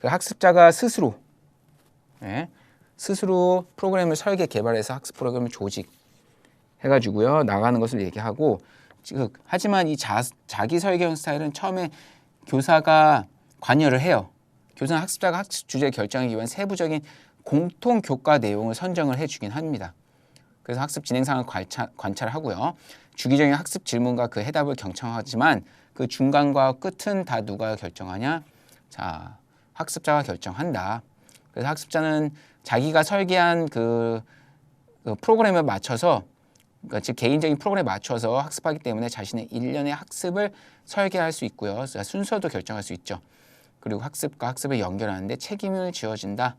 학습자가 스스로 스스로 프로그램을 설계 개발해서 학습 프로그램을 조직해가지고요 나가는 것을 얘기하고 하지만 이 자기 설계형 스타일은 처음에 교사가 관여를 해요. 교사는 학습자가 학습 주제를 결정하기 위한 세부적인 공통 교과 내용을 선정을 해주긴 합니다. 그래서 학습 진행 상황을 관찰하고요. 주기적인 학습 질문과 그 해답을 경청하지만 그 중간과 끝은 다 누가 결정하냐? 자, 학습자가 결정한다. 그래서 학습자는 자기가 설계한 그 프로그램에 맞춰서 그러니까 즉 개인적인 프로그램에 맞춰서 학습하기 때문에 자신의 일련의 학습을 설계할 수 있고요. 순서도 결정할 수 있죠. 그리고 학습과 학습을 연결하는데 책임을 지어진다.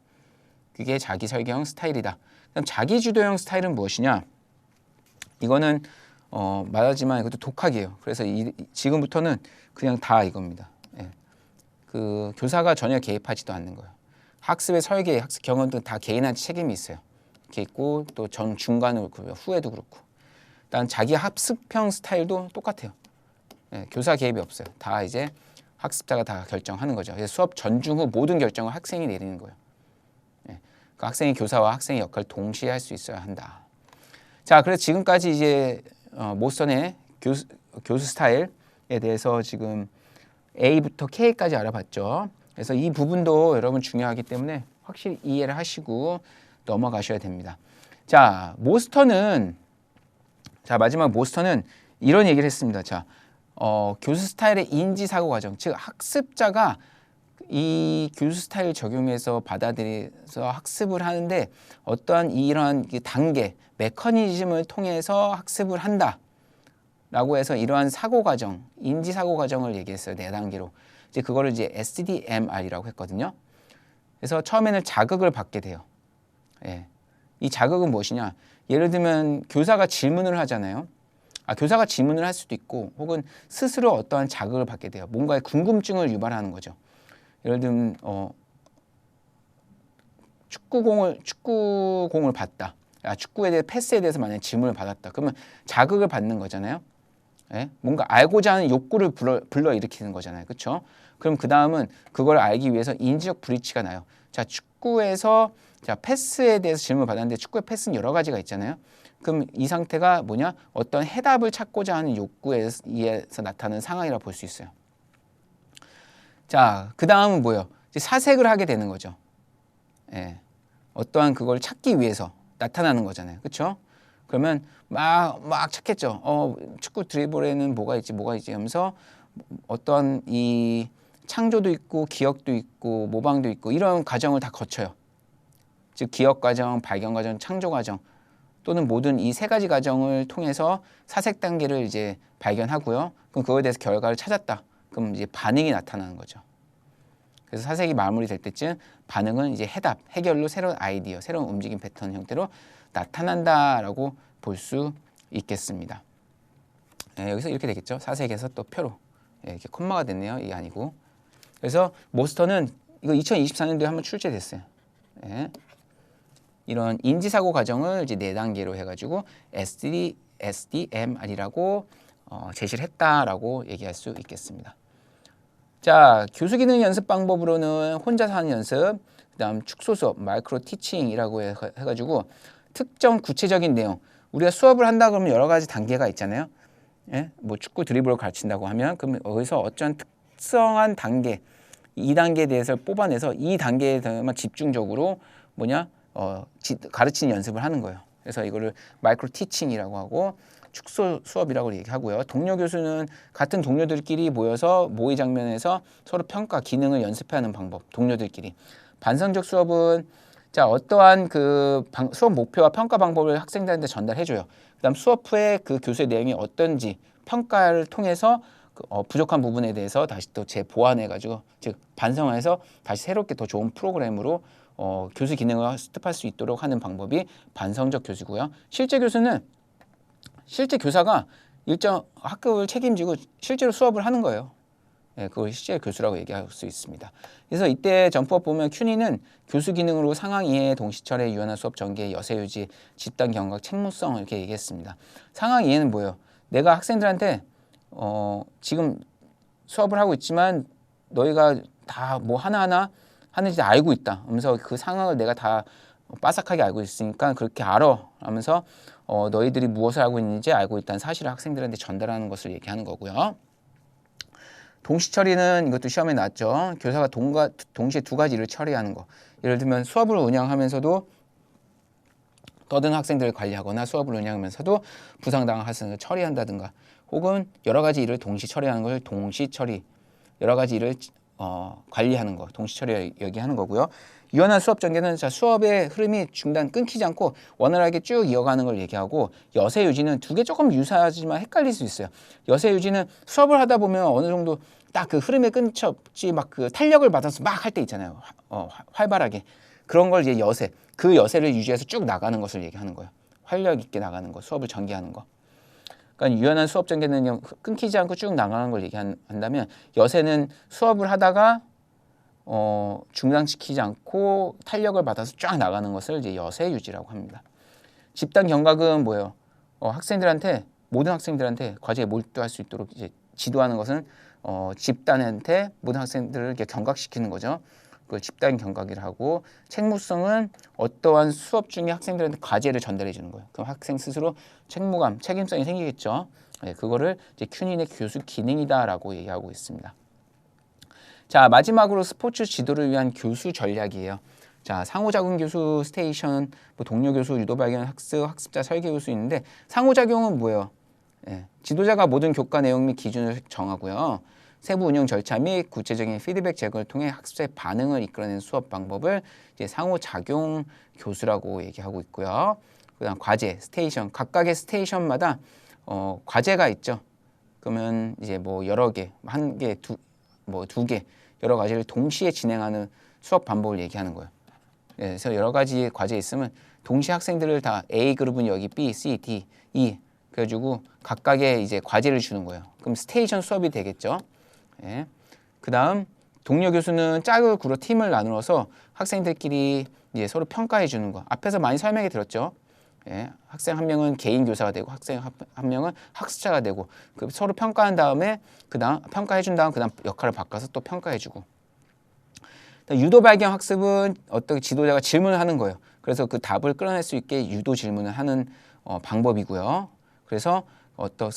그게 자기 설계형 스타일이다. 그럼 자기 주도형 스타일은 무엇이냐? 이거는 말하지만 이것도 독학이에요. 그래서 지금부터는 그냥 다 이겁니다. 예. 그 교사가 전혀 개입하지도 않는 거예요. 학습의 설계, 학습 경험도 다 개인한테 책임이 있어요. 이렇게 있고 또 중간으로 그렇고 후에도 그렇고. 일단 자기 학습형 스타일도 똑같아요. 예, 교사 개입이 없어요. 다 이제 학습자가 다 결정하는 거죠. 그래서 수업 전중 후 모든 결정을 학생이 내리는 거예요. 예, 그 학생이 교사와 학생의 역할을 동시에 할 수 있어야 한다. 자, 그래서 지금까지 이제 모선의 교수 스타일에 대해서 지금 A부터 K까지 알아봤죠. 그래서 이 부분도 여러분 중요하기 때문에 확실히 이해를 하시고 넘어가셔야 됩니다. 자, 마지막 모스터는 이런 얘기를 했습니다. 자, 교수 스타일의 인지사고 과정, 즉 학습자가 이 교수 스타일 적용해서 받아들여서 학습을 하는데 어떠한 이러한 단계, 메커니즘을 통해서 학습을 한다라고 해서 이러한 사고 과정, 인지 사고 과정을 얘기했어요. 4단계로. 이제 그거를 이제 SDMR이라고 했거든요. 그래서 처음에는 자극을 받게 돼요. 예. 이 자극은 무엇이냐? 예를 들면 교사가 질문을 하잖아요. 교사가 질문을 할 수도 있고 혹은 스스로 어떠한 자극을 받게 돼요. 뭔가의 궁금증을 유발하는 거죠. 예를 들면 축구공을 봤다. 축구에 대해 패스에 대해서 만약에 질문을 받았다. 그러면 자극을 받는 거잖아요. 예? 뭔가 알고자 하는 욕구를 불러일으키는 거잖아요. 그렇죠? 그럼 그 다음은 그걸 알기 위해서 인지적 브리치가 나요. 자, 축구에서 자, 패스에 대해서 질문을 받았는데 축구의 패스는 여러 가지가 있잖아요. 그럼 이 상태가 뭐냐? 어떤 해답을 찾고자 하는 욕구에 의해서 나타나는 상황이라고 볼 수 있어요. 자, 그 다음은 뭐예요? 이제 사색을 하게 되는 거죠. 예. 어떠한 그걸 찾기 위해서 나타나는 거잖아요. 그렇죠? 그러면 막 찾겠죠. 축구 드리블에는 뭐가 있지 하면서 어떤 이 창조도 있고 기억도 있고 모방도 있고 이런 과정을 다 거쳐요. 즉 기억 과정, 발견 과정, 창조 과정 또는 모든 이 세 가지 과정을 통해서 사색 단계를 이제 발견하고요. 그럼 그거에 대해서 결과를 찾았다. 그럼 이제 반응이 나타나는 거죠. 그래서 사색이 마무리될 때쯤 반응은 이제 해답, 해결로 새로운 아이디어, 새로운 움직임 패턴 형태로 나타난다라고 볼 수 있겠습니다. 여기서 이렇게 되겠죠. 사색에서 또 표로 이렇게 콤마가 됐네요. 이게 아니고. 그래서 모스터는 이거 2024년도에 한번 출제됐어요. 이런 인지사고 과정을 이제 4단계로 해가지고 SDMR이라고 제시를 했다라고 얘기할 수 있겠습니다. 자, 교수 기능 연습 방법으로는 혼자서 하는 연습, 그다음 축소 수업, 마이크로 티칭이라고 해가지고 특정 구체적인 내용, 우리가 수업을 한다 그러면 여러 가지 단계가 있잖아요. 예? 뭐 축구 드리블을 가르친다고 하면 그럼 여기서 어쩌한 특성한 단계, 2단계에 대해서 뽑아내서 이 단계에만 집중적으로 가르치는 연습을 하는 거예요. 그래서 이거를 마이크로 티칭이라고 하고 축소 수업이라고 얘기하고요. 동료 교수는 같은 동료들끼리 모여서 모의 장면에서 서로 평가 기능을 연습하는 방법, 동료들끼리. 반성적 수업은 자, 어떠한 그 수업 목표와 평가 방법을 학생들한테 전달해줘요. 그다음 수업 후에 그 교수의 내용이 어떤지 평가를 통해서 부족한 부분에 대해서 다시 또 재보완해가지고 즉 반성해서 다시 새롭게 더 좋은 프로그램으로 교수 기능을 습득할 수 있도록 하는 방법이 반성적 교수고요. 실제 교사가 일정 학급을 책임지고 실제로 수업을 하는 거예요. 그걸 실제 교수라고 얘기할 수 있습니다. 그래서 이때 점프업 보면 큐니는 교수 기능으로 상황 이해, 동시철의 유연한 수업 전개, 여세 유지, 집단 경각, 책무성 이렇게 얘기했습니다. 상황 이해는 뭐예요? 내가 학생들한테 지금 수업을 하고 있지만 너희가 다 뭐 하나하나 하는지 알고 있다 하면서 그 상황을 내가 다 빠삭하게 알고 있으니까 그렇게 알아 하면서 너희들이 무엇을 하고 있는지 알고 있다는 사실을 학생들한테 전달하는 것을 얘기하는 거고요. 동시 처리는 이것도 시험에 나왔죠. 교사가 동시에 두 가지 일을 처리하는 거. 예를 들면 수업을 운영하면서도 떠드는 학생들을 관리하거나 수업을 운영하면서도 부상당한 학생을 처리한다든가 혹은 여러 가지 일을 동시 처리하는 걸 동시 처리, 여러 가지 일을 관리하는 거, 동시 처리 얘기하는 거고요. 유연한 수업 전개는 수업의 흐름이 끊기지 않고 원활하게 쭉 이어가는 걸 얘기하고 여세 유지는 두 개 조금 유사하지만 헷갈릴 수 있어요. 여세 유지는 수업을 하다 보면 어느 정도 딱 그 흐름에 끊지 없이 막 그 탄력을 받아서 막 할 때 있잖아요. 활발하게. 그런 걸 이제 그 여세를 유지해서 쭉 나가는 것을 얘기하는 거예요. 활력 있게 나가는 거, 수업을 전개하는 거. 그러니까 유연한 수업 전개는 끊기지 않고 쭉 나가는 걸 얘기한다면 여세는 수업을 하다가 중단시키지 않고 탄력을 받아서 쫙 나가는 것을 이제 여세 유지라고 합니다. 집단 경각은 뭐예요? 모든 학생들한테 과제에 몰두할 수 있도록 이제 지도하는 것은 집단한테 모든 학생들을 이렇게 경각시키는 거죠. 그 집단 경각이라 하고 책무성은 어떠한 수업 중에 학생들한테 과제를 전달해 주는 거예요. 그럼 학생 스스로 책무감, 책임성이 생기겠죠. 그거를 이제 큐닌의 교수 기능이다라고 얘기하고 있습니다. 자, 마지막으로 스포츠 지도를 위한 교수 전략이에요. 자, 상호작용 교수 스테이션, 동료 교수 유도 발견 학습자 설계 교수 있는데 상호작용은 뭐예요? 지도자가 모든 교과 내용 및 기준을 정하고요. 세부 운영 절차 및 구체적인 피드백 제거를 통해 학습자의 반응을 이끌어내는 수업 방법을 이제 상호작용 교수라고 얘기하고 있고요. 그다음 과제, 스테이션, 각각의 스테이션마다 과제가 있죠. 그러면 이제 뭐 여러 개, 한 개, 두 개 여러 가지를 동시에 진행하는 수업 방법을 얘기하는 거예요. 그래서 여러 가지 과제 있으면 동시에 학생들을 다 A 그룹은 여기 B, C, D, E 그래가지고 각각의 이제 과제를 주는 거예요. 그럼 스테이션 수업이 되겠죠. 그 다음 동료 교수는 짝을 구로 팀을 나누어서 학생들끼리 이제 서로 평가해 주는 거. 앞에서 많이 설명해 드렸죠. 예, 학생 한 명은 개인 교사가 되고 학생 한 명은 학습자가 되고 그 서로 평가한 다음에 그다음 평가해 준 다음 그다음 역할을 바꿔서 또 평가해 주고. 유도 발견 학습은 어떤 지도자가 질문을 하는 거예요. 그래서 그 답을 끌어낼 수 있게 유도 질문을 하는 방법이고요. 그래서 어떤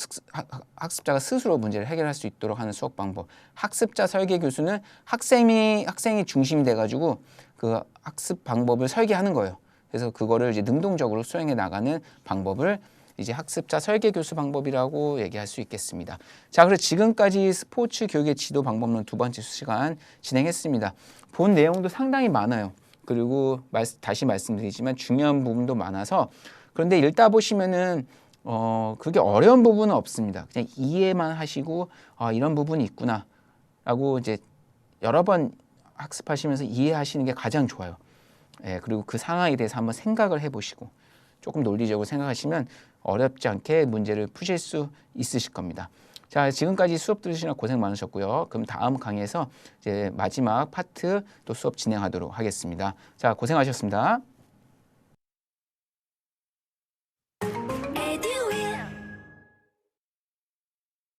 학습자가 스스로 문제를 해결할 수 있도록 하는 수업 방법. 학습자 설계 교수는 학생이 중심이 돼가지고 그 학습 방법을 설계하는 거예요. 그래서 그거를 이제 능동적으로 수행해 나가는 방법을 이제 학습자 설계 교수 방법이라고 얘기할 수 있겠습니다. 자, 그래서 지금까지 스포츠 교육의 지도 방법론 두 번째 시간 진행했습니다. 본 내용도 상당히 많아요. 그리고 다시 말씀드리지만 중요한 부분도 많아서 그런데 읽다 보시면은 그게 어려운 부분은 없습니다. 그냥 이해만 하시고 이런 부분이 있구나라고 이제 여러 번 학습하시면서 이해하시는 게 가장 좋아요. 예, 그리고 그 상황에 대해서 한번 생각을 해보시고 조금 논리적으로 생각하시면 어렵지 않게 문제를 푸실 수 있으실 겁니다. 자, 지금까지 수업 들으시느라 고생 많으셨고요. 그럼 다음 강의에서 이제 마지막 파트 또 수업 진행하도록 하겠습니다. 자, 고생하셨습니다.